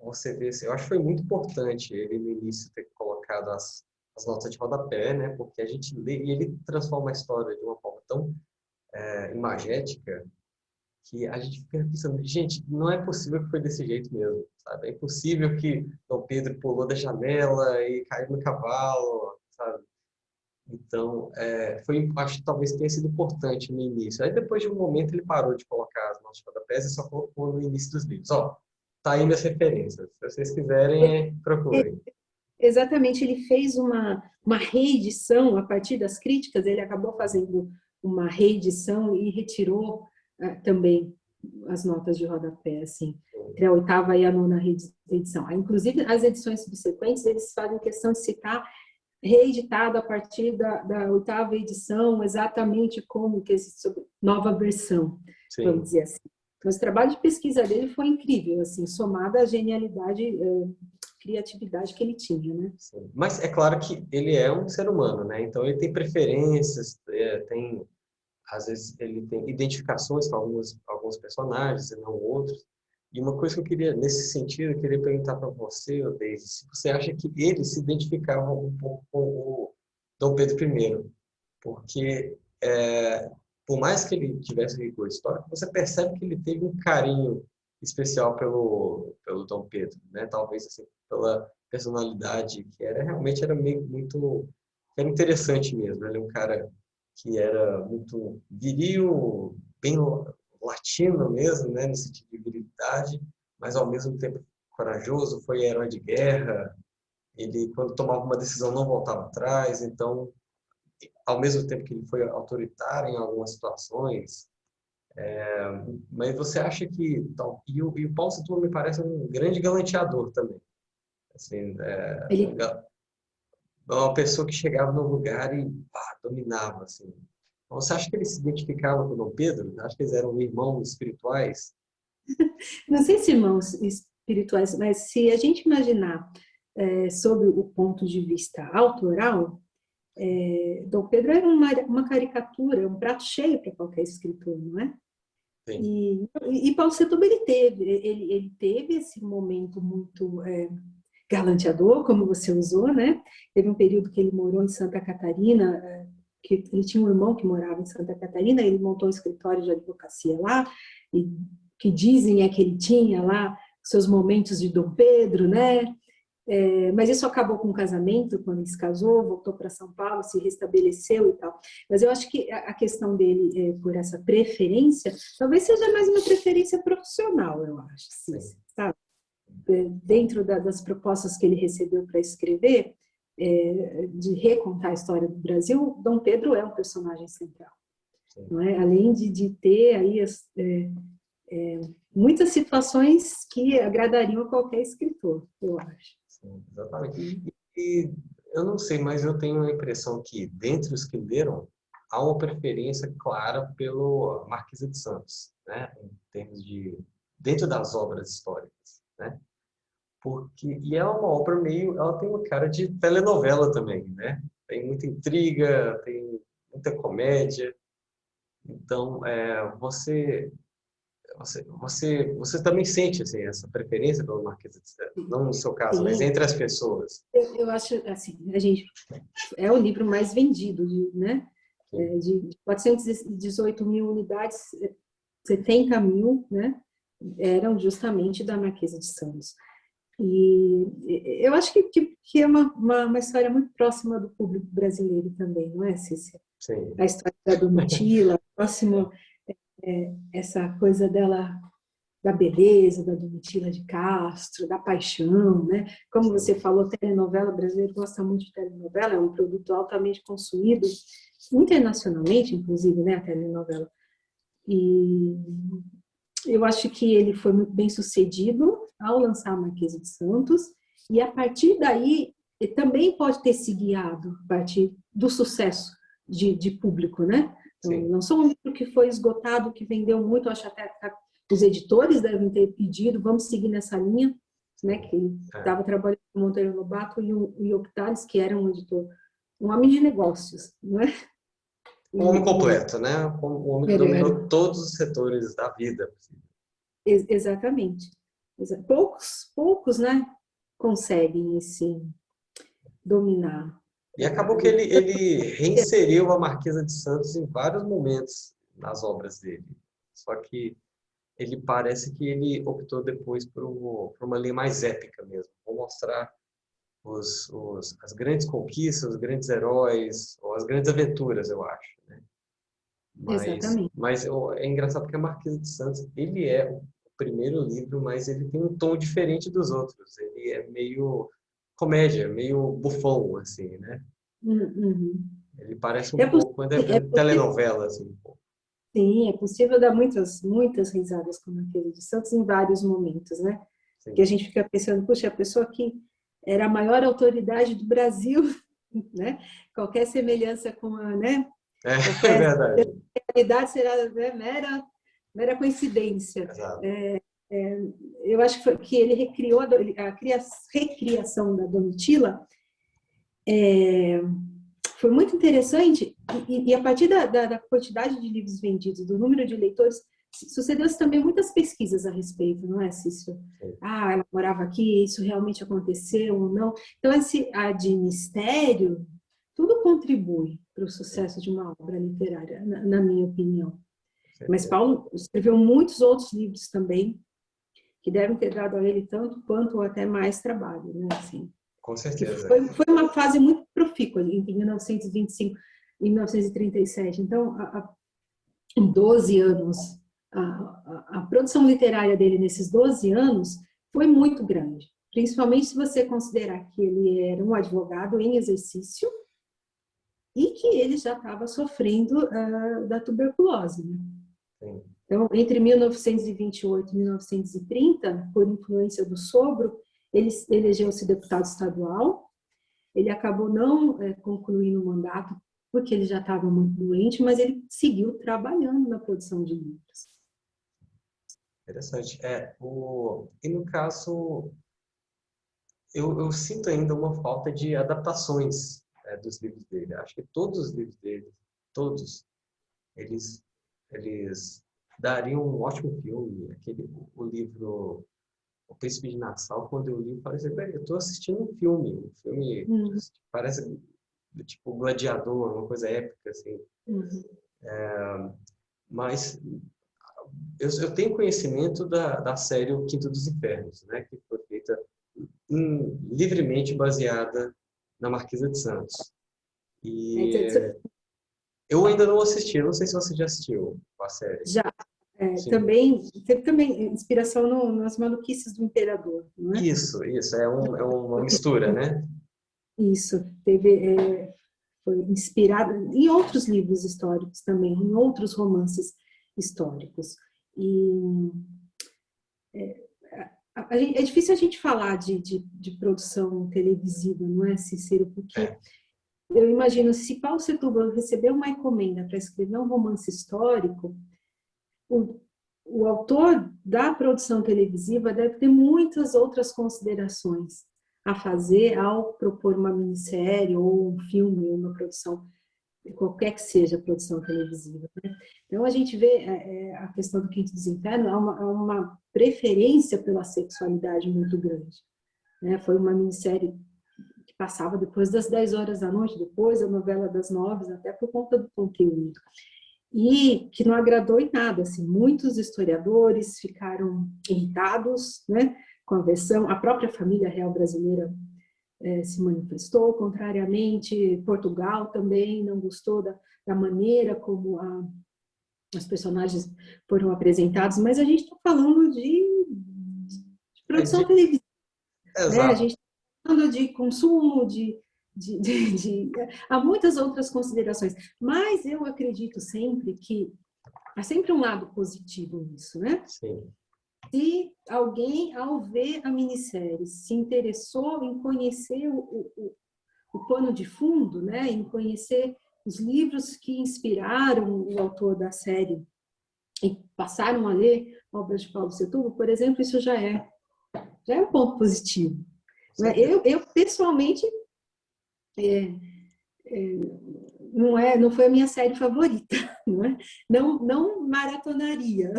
Você vê, assim, eu acho que foi muito importante ele no início ter colocado as notas de rodapé, né? Porque a gente lê e ele transforma a história de uma forma tão imagética que a gente fica pensando, gente, não é possível que foi desse jeito mesmo, sabe? É impossível que Dom Pedro pulou da janela e caiu no cavalo, sabe? Então, acho que talvez tenha sido importante no início. Aí depois de um momento ele parou de colocar as notas de rodapé e só colocou no início dos livros. Ó, tá aí minhas referências. Se vocês quiserem, procurem. Exatamente, ele fez uma reedição a partir das críticas, ele acabou fazendo uma reedição e retirou também as notas de rodapé, assim, entre a oitava e a nona reedição. Inclusive, as edições subsequentes, eles fazem questão de citar reeditado a partir da oitava edição, exatamente como que essa nova versão, vamos dizer assim. Mas o trabalho de pesquisa dele foi incrível, assim, somado à genialidade, criatividade que ele tinha, né? Sim. Mas é claro que ele é um ser humano, né? Então ele tem preferências, às vezes ele tem identificações com alguns personagens e não outros. E uma coisa que eu queria, nesse sentido, eu queria perguntar para você, Deise, se você acha que ele se identificava um pouco com o Dom Pedro I, porque por mais que ele tivesse rigor histórico, você percebe que ele teve um carinho especial pelo Dom Pedro, né? Talvez assim, pela personalidade que realmente era era interessante mesmo. Ele é um cara que era muito viril, bem latino mesmo, né, no sentido de virilidade, mas ao mesmo tempo corajoso, foi herói de guerra. Ele, quando tomava uma decisão, não voltava atrás. Então, ao mesmo tempo que ele foi autoritário em algumas situações, mas você acha que... Então, e o Paulo Setúbal me parece um grande galanteador também. Assim, Ele, uma pessoa que chegava no lugar e pá, dominava, assim. Você acha que ele se identificava com Dom Pedro? Acha que eles eram irmãos espirituais? não sei se irmãos espirituais, mas se a gente imaginar sob o ponto de vista autoral, Dom Pedro era uma caricatura, um prato cheio para qualquer escritor, não é? Sim. E Paulo Setúbal ele teve esse momento muito galanteador, como você usou, né? Teve um período que ele morou em Santa Catarina, que ele tinha um irmão que morava em Santa Catarina, ele montou um escritório de advocacia lá, e que dizem que ele tinha lá seus momentos de Dom Pedro, né? Mas isso acabou com o casamento, quando ele se casou, voltou para São Paulo, se restabeleceu e tal. Mas eu acho que a questão dele, por essa preferência, talvez seja mais uma preferência profissional, eu acho, sim, sabe? Dentro das propostas que ele recebeu para escrever, de recontar a história do Brasil, Dom Pedro é um personagem central. Não é? Além de ter aí muitas situações que agradariam a qualquer escritor, eu acho. Sim, exatamente. E eu não sei, mas eu tenho a impressão que, dentre os que leram, há uma preferência clara pelo Marquesa de Santos, né? Em termos de... dentro das obras históricas, né? E é uma obra meio... ela tem uma cara de telenovela também, né? Tem muita intriga, tem muita comédia. Então, você também sente assim, essa preferência pelo Marquesa de Sade? Não no seu caso, mas Sim, entre as pessoas. eu acho assim, a gente é o livro mais vendido, né? Sim. De 418 mil unidades, 70 mil, né? Eram justamente da Marquesa de Santos. E eu acho que é uma história muito próxima do público brasileiro também, não é, Cícia? Sim. A história da Domitila, próximo essa coisa dela, da beleza, da Domitila de Castro, da paixão, né? Como Sim. você falou, telenovela, o brasileiro gosta muito de telenovela, é um produto altamente consumido, internacionalmente, inclusive, né, a telenovela. E eu acho que ele foi muito bem sucedido ao lançar a Marquesa de Santos, e a partir daí, ele também pode ter se guiado a partir do sucesso de público, né? Então, Sim. lançou um livro que foi esgotado, que vendeu muito, acho até os editores devem ter pedido, vamos seguir nessa linha, né? Que ele estava trabalhando com o Monteiro Lobato e o Octales, que era um editor, um homem de negócios, não é? Um homem completo, né? Um homem que dominou Era. todos os setores da vida. Exatamente. Poucos, né, conseguem dominar. E acabou que ele reinseriu a Marquesa de Santos em vários momentos nas obras dele. Só que ele parece que ele optou depois por uma linha mais épica mesmo. Vou mostrar as grandes conquistas, os grandes heróis, ou as grandes aventuras, eu acho, né? Exatamente. Mas é engraçado porque a Marquesa de Santos, ele é o primeiro livro, mas ele tem um tom diferente dos outros. Ele é meio comédia, meio bufão, assim, né? Uhum. Ele parece É, um pouco, quando é possível, telenovela, assim, um pouco. sim, é possível dar muitas risadas com aquele de Santos em vários momentos, né? Que a Sim. gente fica pensando, puxa, a pessoa que era a maior autoridade do Brasil, né? Qualquer semelhança com a, né? É, é Qualquer verdade. realidade será, né, mera coincidência. Exato. Eu acho que ele recriou recriação da Domitila, foi muito interessante, e a partir da quantidade de livros vendidos, do número de leitores, sucedeu-se também muitas pesquisas a respeito, não é, Cícero? Sim. Ah, ela morava aqui, isso realmente aconteceu ou não? Então, esse ad mistério, tudo contribui para o sucesso de uma obra literária, na minha opinião. Mas Paulo escreveu muitos outros livros também, que devem ter dado a ele tanto quanto ou até mais trabalho, né? Assim, Com que certeza. foi uma fase muito profícua entre 1925 e 1937. Então, em 12 anos a produção literária dele nesses 12 anos foi muito grande, principalmente se você considerar que ele era um advogado em exercício e que ele já estava sofrendo da tuberculose, né? Sim. Então, entre 1928 e 1930, por influência do sogro, ele elegeu-se deputado estadual. Ele acabou não concluindo o mandato porque ele já estava muito doente, mas ele seguiu trabalhando na produção de livros. Interessante. E no caso, eu sinto ainda uma falta de adaptações dos livros dele. Acho que todos os livros dele, todos, eles dariam um ótimo filme. O livro O Príncipe de Nassau, quando eu li, eu falei assim, eu estou assistindo um filme que parece tipo Gladiador, uma coisa épica, assim. Mas eu tenho conhecimento da série O Quinto dos Infernos, né, que foi feita livremente baseada na Marquesa de Santos. E eu ainda não assisti, eu não sei se você já assistiu a série. Já. Também teve também inspiração nas maluquices do imperador, não é? Isso, é uma mistura, né? Isso, foi inspirado em outros livros históricos também, em outros romances históricos. E é difícil a gente falar de produção televisiva, não é, Cícero? Porque eu imagino, se Paulo Setúbal receber uma encomenda para escrever um romance histórico, o autor da produção televisiva deve ter muitas outras considerações a fazer ao propor uma minissérie ou um filme, uma produção, qualquer que seja a produção televisiva, né? Então, a gente vê a questão do Quinto dos Infernos, há uma preferência pela sexualidade muito grande, né? Foi uma minissérie que passava depois das 10 horas da noite, depois a novela das 9, até por conta do conteúdo. E que não agradou em nada, assim, muitos historiadores ficaram irritados, né, com a versão, a própria família real brasileira se manifestou contrariamente, Portugal também não gostou da maneira como os personagens foram apresentados, mas a gente está falando de produção televisiva, né? A gente está falando de consumo, há muitas outras considerações, mas eu acredito sempre que há sempre um lado positivo nisso, né? Sim. Se alguém, ao ver a minissérie, se interessou em conhecer o pano de fundo, né? Em conhecer os livros que inspiraram o autor da série e passaram a ler obras de Paulo Setúbal, por exemplo, isso já é um ponto positivo. Né? Eu pessoalmente não foi a minha série favorita, não é? Não maratonaria.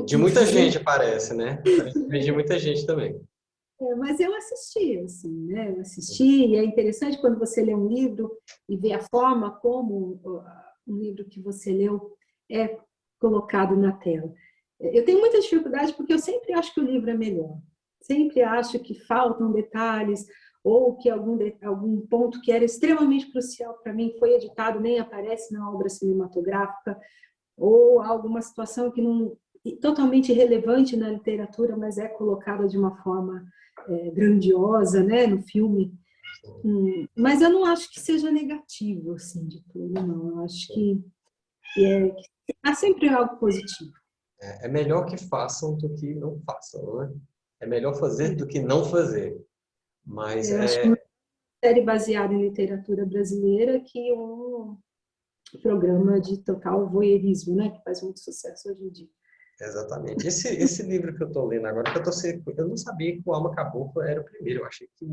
De muita gente parece, né? Parece de muita gente também. Mas eu assisti, assim, né? Eu assisti, e é interessante quando você lê um livro e vê a forma como um livro que você leu é colocado na tela. Eu tenho muita dificuldade porque eu sempre acho que o livro é melhor. Sempre acho que faltam detalhes ou que algum ponto que era extremamente crucial para mim foi editado, nem aparece na obra cinematográfica, ou alguma situação que não totalmente irrelevante na literatura, mas é colocada de uma forma grandiosa, né, no filme. Mas eu não acho que seja negativo, assim, de tudo, não. Eu acho que há sempre algo positivo. É melhor que façam do que não façam, né? É melhor fazer do que não fazer. Mas eu acho que uma série baseada em literatura brasileira que um programa de total voyeurismo, né, que faz muito sucesso hoje em dia. Exatamente. Esse livro que eu estou lendo agora, eu não sabia que o Alma Cabocla era o primeiro. Eu achei que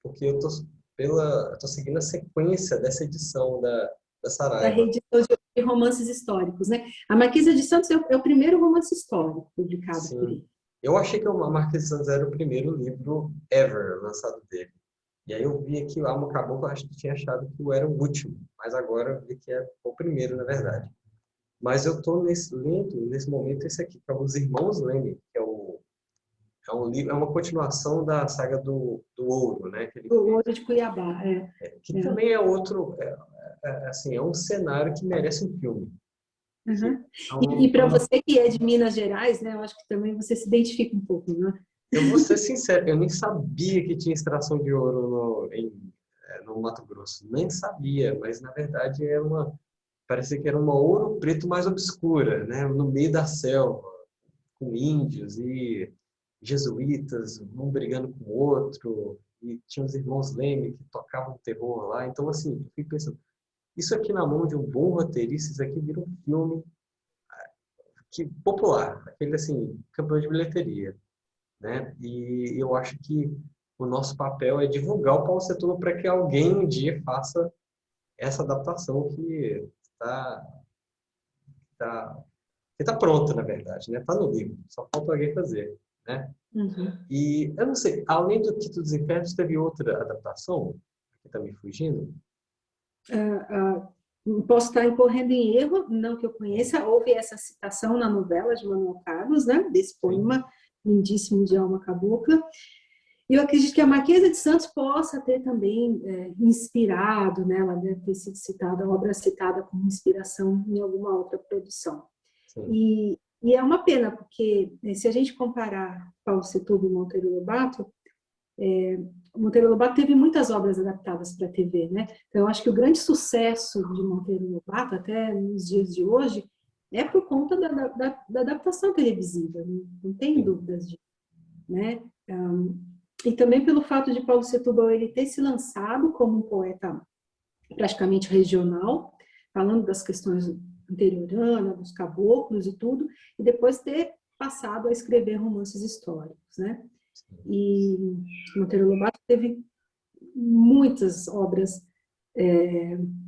porque eu tô seguindo a sequência dessa edição da Da Saraiva. reedição de romances históricos, né? A Marquesa de Santos é o primeiro romance histórico publicado por ele. Eu achei que o Marquês de Santos era o primeiro livro ever lançado dele. E aí eu vi aqui o Alma Cabocla, acho que tinha achado que era o último, mas agora eu vi que é o primeiro, na verdade. Mas eu estou lendo nesse momento esse aqui, que é Os Irmãos Leme, que é um livro, é uma continuação da saga do Ouro, né? O Ouro de Cuiabá, que também é outro, assim, é um cenário que merece um filme. Uhum. Então, E para você que é de Minas Gerais, né, eu acho que também você se identifica um pouco, né? eu vou ser sincero, eu nem sabia que tinha extração de ouro no Mato Grosso. Nem sabia, mas na verdade parecia que era uma ouro preto mais obscura, né? No meio da selva, com índios e jesuítas, um brigando com o outro, e tinha os irmãos Leme que tocavam terror lá. Então, assim, eu fiquei pensando, isso aqui na mão de um bom roteirista, isso aqui vira um filme popular, aquele assim, campeão de bilheteria, né? E eu acho que o nosso papel é divulgar o Paulo Setúbal para que alguém um dia faça essa adaptação que está tá, que tá pronta, na verdade, né? Está no livro, só falta alguém fazer, né? Uhum. E eu não sei, além do Quito dos Infernos, teve outra adaptação que está me fugindo? Posso estar incorrendo em erro, não que eu conheça, houve essa citação na novela de Manuel Carlos, né, desse Sim, poema lindíssimo de Alma Cabocla. E eu acredito que a Marquesa de Santos possa ter também inspirado, né, ela deve ter sido citada, a obra citada como inspiração em alguma outra produção. sim, E é uma pena, porque se a gente comparar Paulo Setúbal e Monteiro Lobato, o Monteiro Lobato teve muitas obras adaptadas para a TV, né? Então, eu acho que o grande sucesso de Monteiro Lobato, até nos dias de hoje, é por conta da adaptação televisiva, não tem sim. dúvidas disso, né? E também pelo fato de Paulo Setúbal ele ter se lançado como um poeta praticamente regional, falando das questões interioranas, dos caboclos e tudo, e depois ter passado a escrever romances históricos, né? E Monteiro Lobato teve muitas obras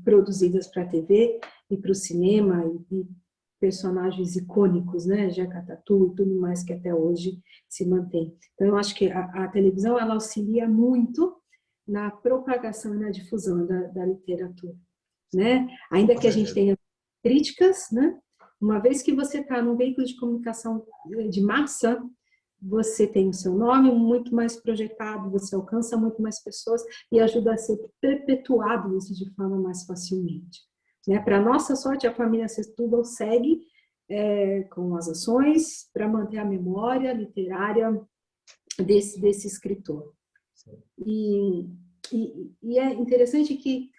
produzidas para a TV e para o cinema, e personagens icônicos, né, Jeca Tatu e tudo mais que até hoje se mantém. Então, eu acho que a televisão ela auxilia muito na propagação e na difusão da literatura, né? Ainda Com que a gente certeza. tenha críticas, né? Uma vez que você está num veículo de comunicação de massa, você tem o seu nome muito mais projetado, você alcança muito mais pessoas e ajuda a ser perpetuado isso de forma mais facilmente. Né? Para nossa sorte, a família Setúbal segue com as ações para manter a memória literária desse escritor. Sim. E é interessante que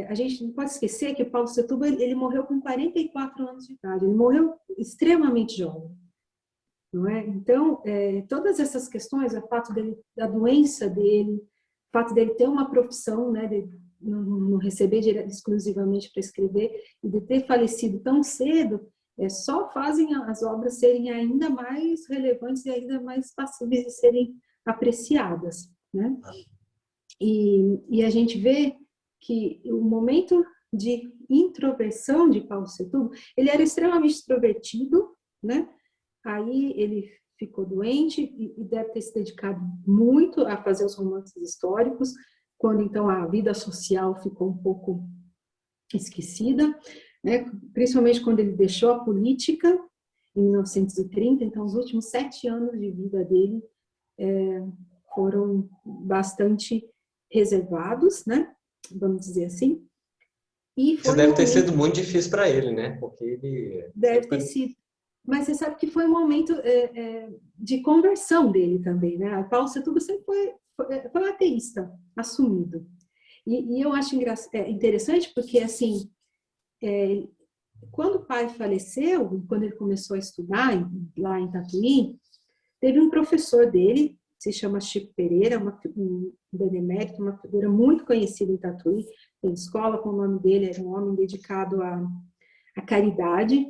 a gente não pode esquecer que Paulo Setúbal ele morreu com 44 anos de idade, ele morreu extremamente jovem. Não é? Então, todas essas questões, o fato da doença dele, o fato dele ter uma profissão, né, de não receber exclusivamente para escrever, e de ter falecido tão cedo, só fazem as obras serem ainda mais relevantes e ainda mais passíveis de serem apreciadas. Né? E a gente vê que o momento de introversão de Paulo Setúbal, ele era extremamente extrovertido, né? Aí ele ficou doente e deve ter se dedicado muito a fazer os romances históricos, quando então a vida social ficou um pouco esquecida, né? Principalmente quando ele deixou a política em 1930, então os últimos 7 anos de vida dele foram bastante reservados, né? Vamos dizer assim. E Isso foi um deve ter momento, sido muito difícil para ele, né? Porque ele deve ter sempre sido, mas você sabe que foi um momento de conversão dele também, né? Paulo Setúbal sempre foi um ateísta, assumido. E eu acho interessante porque, assim, quando o pai faleceu, quando ele começou a estudar lá em Tatuí, teve um professor dele, se chama Chico Pereira, um benemérito, uma figura muito conhecida em Tatuí, tem escola com o nome dele, era um homem dedicado à caridade,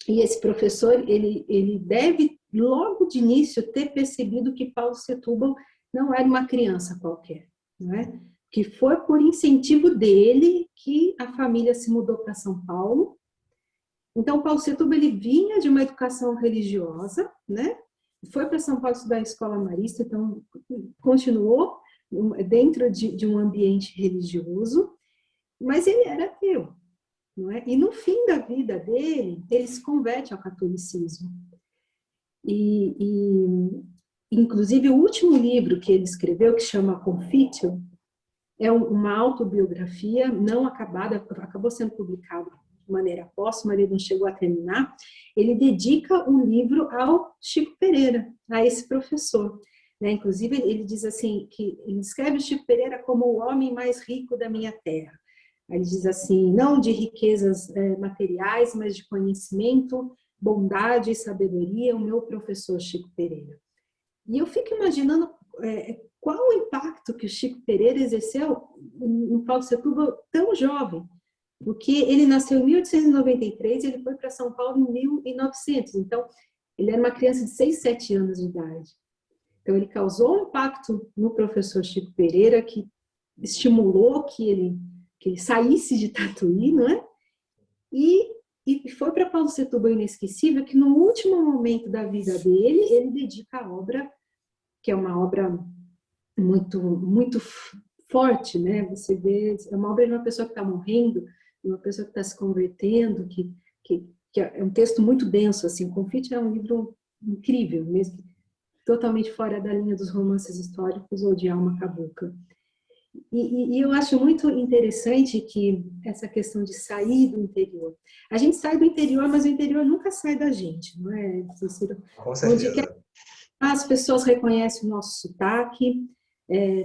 e esse professor, ele deve, logo de início, ter percebido que Paulo Setúbal não era uma criança qualquer, não é? Que foi por incentivo dele que a família se mudou para São Paulo. Então, Paulo Setúbal, ele vinha de uma educação religiosa, né? Foi para São Paulo estudar a escola marista, então continuou dentro de um ambiente religioso, mas ele era ateu. Não é? E no fim da vida dele, ele se converte ao catolicismo. E inclusive, o último livro que ele escreveu, que chama Confítio, é uma autobiografia não acabada, acabou sendo publicado maneira póstuma, ele não chegou a terminar, ele dedica um livro ao Chico Pereira, a esse professor. Né? Inclusive, ele diz assim, que ele descreve o Chico Pereira como o homem mais rico da minha terra. Ele diz assim, não de riquezas materiais, mas de conhecimento, bondade e sabedoria, o meu professor Chico Pereira. E eu fico imaginando qual o impacto que o Chico Pereira exerceu no Paulo Setúbal tão jovem, porque ele nasceu em 1893 e ele foi para São Paulo em 1900, então ele era uma criança de 6, 7 anos de idade. Então ele causou um impacto no professor Chico Pereira que estimulou que ele saísse de Tatuí, não é? E foi para Paulo Setúbal inesquecível que no último momento da vida dele, ele dedica a obra, que é uma obra muito forte, né? Você vê, é uma obra de uma pessoa que está morrendo, de uma pessoa que está se convertendo, que é um texto muito denso, assim. O Confite é um livro incrível, mesmo totalmente fora da linha dos romances históricos ou de alma cabocla. E eu acho muito interessante que essa questão de sair do interior. A gente sai do interior, mas o interior nunca sai da gente, não é, Cícero? Com certeza. As pessoas reconhecem o nosso sotaque,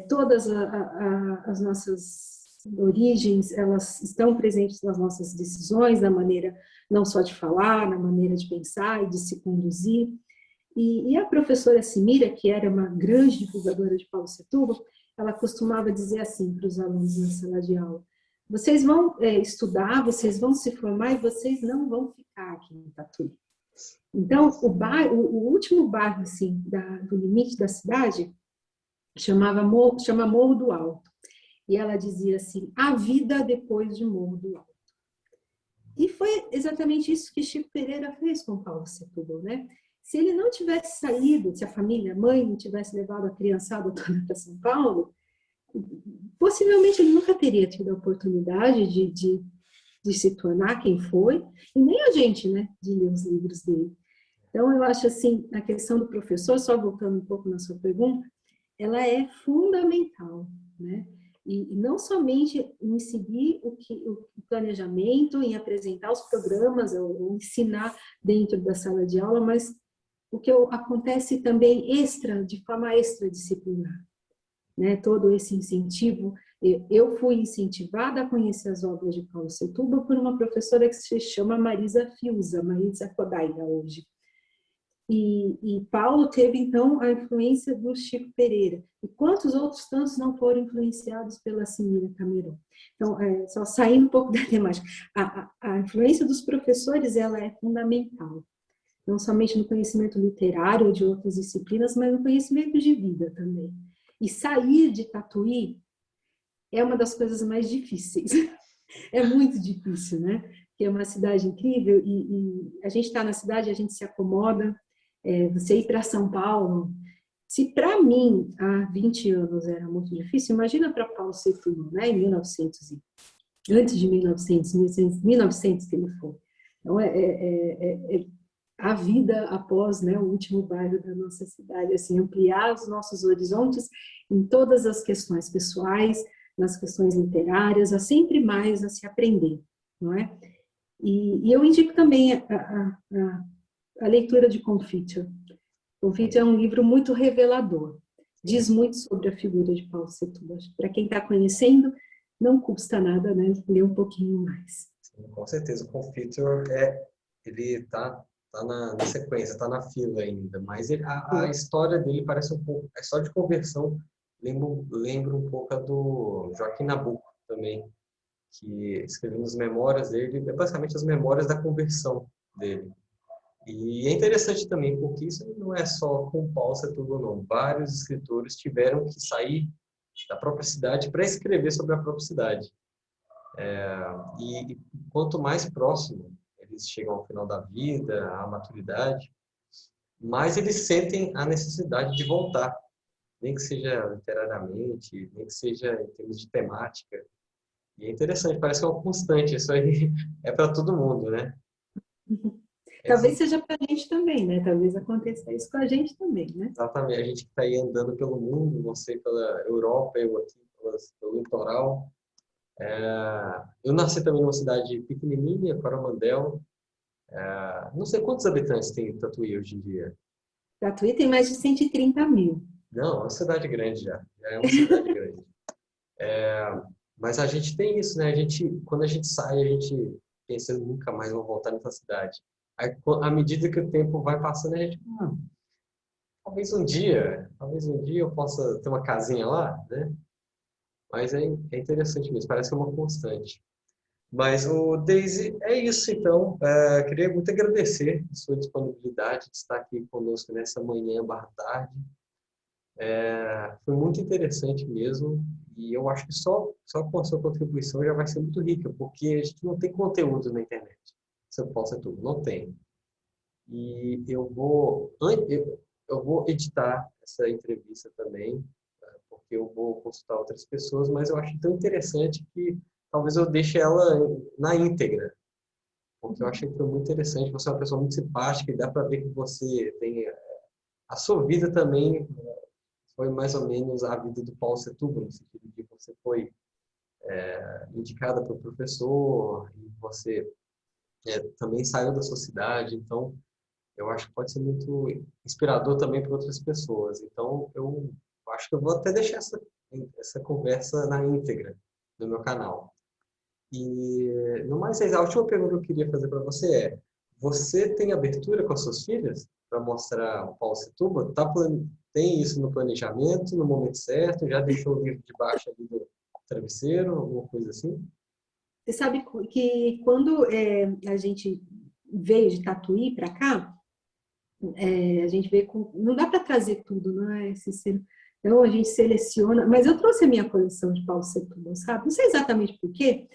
todas as nossas origens, elas estão presentes nas nossas decisões, na maneira não só de falar, na maneira de pensar e de se conduzir. E a professora Simira, que era uma grande divulgadora de Paulo Setúbal, ela costumava dizer assim para os alunos na sala de aula: vocês vão estudar, vocês vão se formar e vocês não vão ficar aqui em Tatuí. Então, o último bairro assim, do limite da cidade chama Morro do Alto. E ela dizia assim: a vida depois de Morro do Alto. E foi exatamente isso que Chico Pereira fez com Paulo Setúbal, né? Se ele não tivesse saído, se a família, a mãe, não tivesse levado a criançada toda para São Paulo, possivelmente ele nunca teria tido a oportunidade de se tornar quem foi, e nem a gente, né, de ler os livros dele. Então, eu acho assim, a questão do professor, só voltando um pouco na sua pergunta, ela é fundamental, né? E não somente em seguir o planejamento, em apresentar os programas, ou ensinar dentro da sala de aula, mas o que acontece também de forma extradisciplinar, né? Todo esse incentivo. Eu fui incentivada a conhecer as obras de Paulo Setúbal por uma professora que se chama Marisa Fiuza, Marisa Kodaira hoje. E Paulo teve, então, a influência do Chico Pereira. E quantos outros tantos não foram influenciados pela Simira Cameron? Então, só saindo um pouco da temática, a influência dos professores, ela é fundamental. Não somente no conhecimento literário ou de outras disciplinas, mas no conhecimento de vida também. E sair de Tatuí é uma das coisas mais difíceis. É muito difícil, né? Porque é uma cidade incrível e a gente está na cidade, a gente se acomoda. Você ir para São Paulo, se para mim há 20 anos era muito difícil, imagina para Paulo Setúbal, né? Em 1900, antes de 1900 que ele foi. Então, a vida após, né, o último bairro da nossa cidade, assim, ampliar os nossos horizontes em todas as questões pessoais, nas questões literárias, há sempre mais a se aprender, não é? E eu indico também a leitura de Confite. Confite é um livro muito revelador, diz muito sobre a figura de Paulo Setúbal. Para quem está conhecendo, não custa nada, né, ler um pouquinho mais. Sim, com certeza, o Confitor ele está na sequência, está na fila ainda, mas a história dele parece um pouco, a história de conversão lembra um pouco a do Joaquim Nabuco também, que escreveu nas memórias dele, basicamente as memórias da conversão dele. E é interessante também, porque isso não é só com Paulo Setúbal, não. Vários escritores tiveram que sair da própria cidade para escrever sobre a própria cidade. E quanto mais próximo eles chegam ao final da vida, à maturidade, mais eles sentem a necessidade de voltar, nem que seja literariamente, nem que seja em termos de temática. E é interessante, parece que é uma constante, isso aí é para todo mundo, né? Talvez seja para a gente também, né? Talvez aconteça isso com a gente também, né? Exatamente, a gente que está aí andando pelo mundo, você pela Europa, eu aqui pelo litoral, Eu nasci também numa cidade pequenininha, Coromandel. Não sei quantos habitantes tem Tatuí hoje em dia. Tatuí tem mais de 130 mil. Não, é uma cidade grande já. Já é uma cidade grande. Mas a gente tem isso, né? Quando a gente sai, a gente pensa, "Eu nunca mais vou voltar nessa cidade." Aí, à medida que o tempo vai passando, a gente, talvez um dia eu possa ter uma casinha lá, né? Mas é interessante mesmo, parece que é uma constante. Mas, o Daisy, é isso então. Queria muito agradecer a sua disponibilidade de estar aqui conosco nessa manhã barra tarde. Foi muito interessante mesmo. E eu acho que só com a sua contribuição já vai ser muito rica, porque a gente não tem conteúdo na internet. Se eu posso é tudo, não tem. E eu vou editar essa entrevista também, porque eu vou consultar outras pessoas, mas eu acho tão interessante que talvez eu deixe ela na íntegra, porque eu achei que foi muito interessante. Você é uma pessoa muito simpática e dá para ver que você tem a sua vida também foi mais ou menos a vida do Paulo Setúbal, no sentido de que você foi indicada para o professor e você também saiu da sua cidade, então eu acho que pode ser muito inspirador também para outras pessoas. Então eu acho que eu vou até deixar essa conversa na íntegra no meu canal. E, no mais, a última pergunta que eu queria fazer para você você tem abertura com as suas filhas para mostrar o Paulo Setúbal? Tem isso no planejamento, no momento certo? Já deixou o livro debaixo ali do travesseiro, alguma coisa assim? Você sabe que quando a gente veio de Tatuí para cá, a gente veio com... Não dá para trazer tudo, não é? Então, a gente seleciona... Mas eu trouxe a minha coleção de Paulo Setúbal, sabe? Não sei exatamente por quê.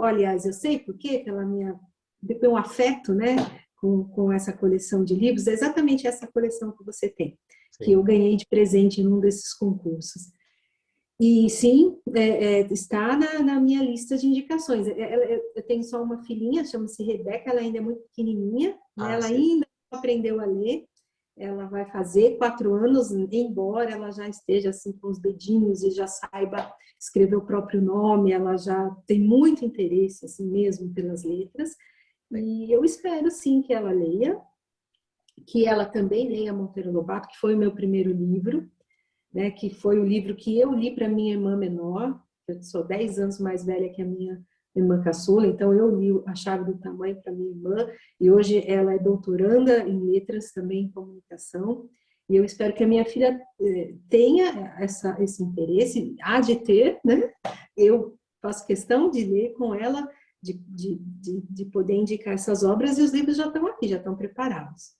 Aliás, eu sei por quê, pela minha... Tem um afeto, né? Com essa coleção de livros. É exatamente essa coleção que você tem, que eu Sim. ganhei de presente em um desses concursos. E sim, está na minha lista de indicações. Eu tenho só uma filhinha, chama-se Rebeca, ela ainda é muito pequenininha, né? Ela Sim. ainda não aprendeu a ler. Ela vai fazer 4 anos, embora ela já esteja assim com os dedinhos e já saiba escrever o próprio nome, ela já tem muito interesse assim mesmo pelas letras. E eu espero sim que ela leia, que ela também leia Monteiro Lobato, que foi o meu primeiro livro, né, que foi o livro que eu li para minha irmã menor. Eu sou 10 anos mais velha que a minha irmã caçula, então eu li A Chave do Tamanho para minha irmã, e hoje ela é doutoranda em letras, também em comunicação, e eu espero que a minha filha tenha esse interesse, há de ter, né? Eu faço questão de ler com ela, de poder indicar essas obras, e os livros já estão aqui, já estão preparados.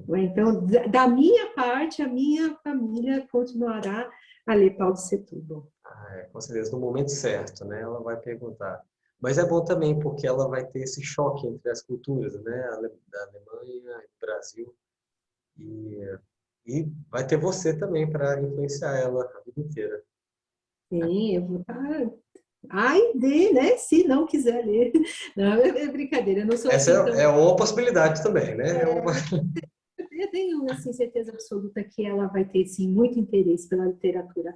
Então, da minha parte, a minha família continuará a ler Paulo Setúbal. Com certeza, no momento certo, né? Ela vai perguntar. Mas é bom também porque ela vai ter esse choque entre as culturas, né? Da Alemanha e do Brasil. E, e vai ter você também para influenciar ela a vida inteira. Sim, eu vou estar... Ai, né? Se não quiser ler. Não, é brincadeira, eu não sou Essa assim tão... é uma possibilidade também, né? Eu tenho assim, certeza absoluta que ela vai ter sim, muito interesse pela literatura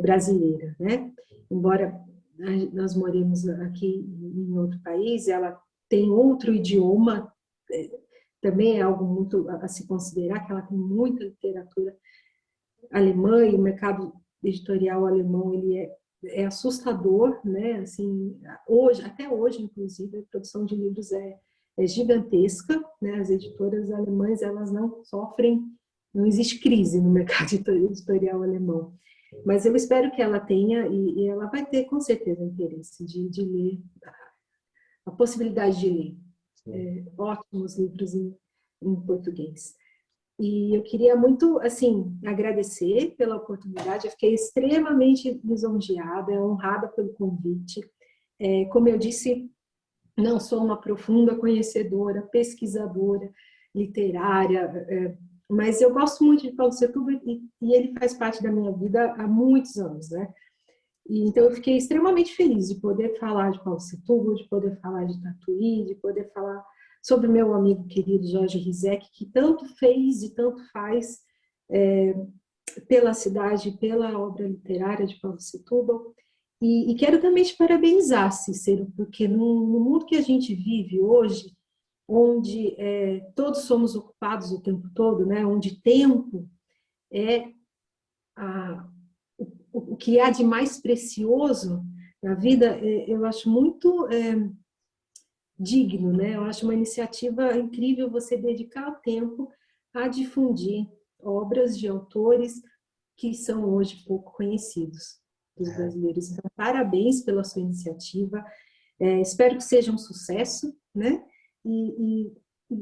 brasileira, né? Embora nós moremos aqui em outro país, ela tem outro idioma, também é algo muito a se considerar, que ela tem muita literatura alemã, e o mercado editorial alemão ele é assustador, né? Assim, hoje, até hoje, inclusive, a produção de livros é gigantesca, né? As editoras alemãs, elas não sofrem, não existe crise no mercado editorial alemão. Mas eu espero que ela tenha, e ela vai ter com certeza interesse de ler, a possibilidade de ler ótimos livros em português. E eu queria muito, assim, agradecer pela oportunidade. Eu fiquei extremamente lisonjeada, honrada pelo convite. Como eu disse, não sou uma profunda conhecedora, pesquisadora literária, mas eu gosto muito de Paulo Setúbal e ele faz parte da minha vida há muitos anos, né? E, então eu fiquei extremamente feliz de poder falar de Paulo Setúbal, de poder falar de Tatuí, de poder falar sobre meu amigo querido Jorge Rizek, que tanto fez e tanto faz pela cidade, pela obra literária de Paulo Setúbal. E quero também te parabenizar, Cícero, porque no mundo que a gente vive hoje, onde todos somos ocupados o tempo todo, né? Onde tempo é a, o que há de mais precioso na vida, eu acho muito digno, né? Eu acho uma iniciativa incrível você dedicar o tempo a difundir obras de autores que são hoje pouco conhecidos dos brasileiros. Então, parabéns pela sua iniciativa. Espero que seja um sucesso, né? E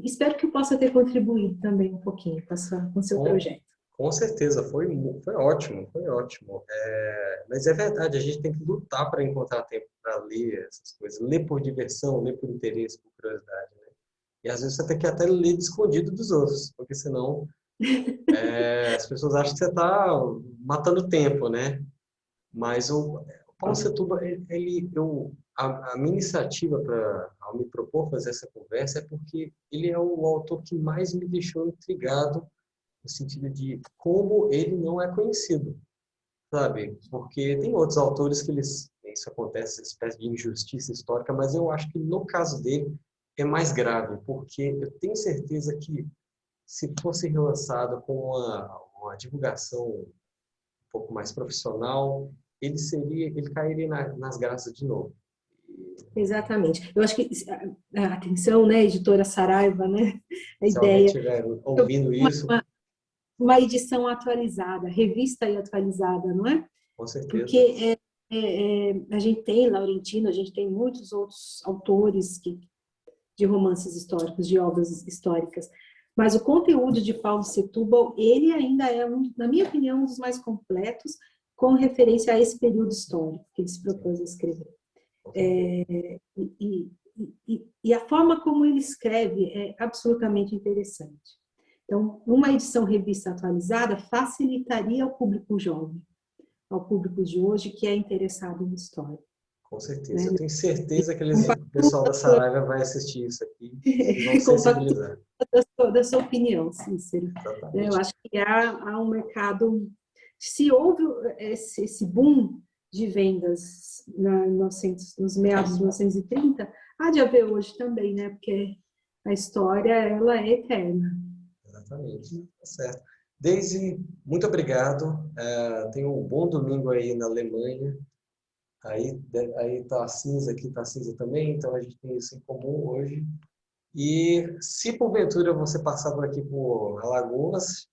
espero que eu possa ter contribuído também um pouquinho com o seu projeto. Com certeza, foi ótimo, foi ótimo. Mas é verdade, a gente tem que lutar para encontrar tempo para ler essas coisas. Ler por diversão, ler por interesse, por curiosidade, né? E às vezes você tem que até ler escondido dos outros, porque senão as pessoas acham que você está matando tempo, né? Mas o Paulo Setúbal, a minha iniciativa ao me propor fazer essa conversa é porque ele é o autor que mais me deixou intrigado no sentido de como ele não é conhecido, sabe? Porque tem outros autores que isso acontece, essa espécie de injustiça histórica, mas eu acho que no caso dele é mais grave, porque eu tenho certeza que se fosse relançado com uma divulgação um pouco mais profissional, ele cairia nas graças de novo. Exatamente. Eu acho que, atenção, né, editora Saraiva, né, a Se alguém ideia. estiver ouvindo isso, Uma edição atualizada, revista e atualizada, não é? com certeza. Porque a gente tem Laurentino, a gente tem muitos outros autores de romances históricos, de obras históricas, mas o conteúdo de Paulo Setúbal, ele ainda é, na minha opinião, um dos mais completos, com referência a esse período histórico que ele se propôs a escrever. E a forma como ele escreve é absolutamente interessante. Então, uma edição revista atualizada facilitaria ao público jovem, ao público de hoje que é interessado em história. Com certeza. Eu tenho certeza que o pessoal da Saraiva vai assistir isso aqui e vão sensibilizar. Da sua opinião, Cícero. Exatamente. Eu acho que há um mercado... Se houve esse boom de vendas nos meados de 1930, há de haver hoje também, né? Porque a história, ela é eterna. Exatamente, tá certo. Daisy, muito obrigado. Tenha um bom domingo aí na Alemanha. Aí tá cinza, aqui tá cinza também, então a gente tem isso em comum hoje. E se porventura você passar por aqui por Alagoas,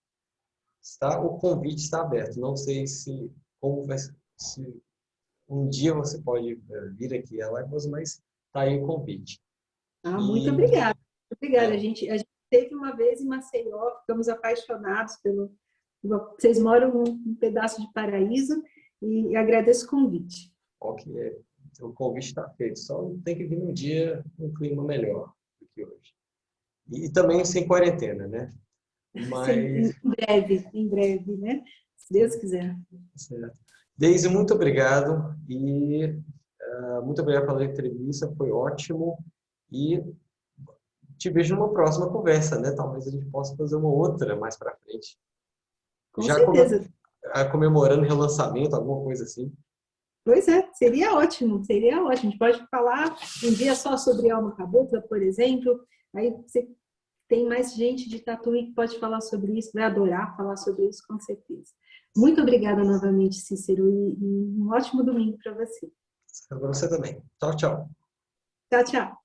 o convite está aberto. Não sei se um dia você pode vir aqui a Alagoas, mas tá aí o convite. Muito obrigada. Obrigada. A gente teve uma vez em Maceió, ficamos apaixonados pelo... Vocês moram num pedaço de paraíso e agradeço o convite. Ok, o convite está feito. Só tem que vir um dia um clima melhor do que hoje. E também sem quarentena, né? Mas... Em breve, né? Se Deus quiser. Certo. Daisy, muito obrigado. E muito obrigado pela entrevista, foi ótimo. E te vejo numa próxima conversa, né? Talvez a gente possa fazer uma outra mais para frente. Com certeza. Comemorando o relançamento, alguma coisa assim. Pois seria ótimo, seria ótimo. A gente pode falar um dia só sobre Alma Cabocla, por exemplo. Aí você tem mais gente de Tatuí que pode falar sobre isso, vai adorar falar sobre isso, com certeza. Muito obrigada novamente, Cícero, e um ótimo domingo para você. Para você também. Tchau, tchau. Tchau, tchau.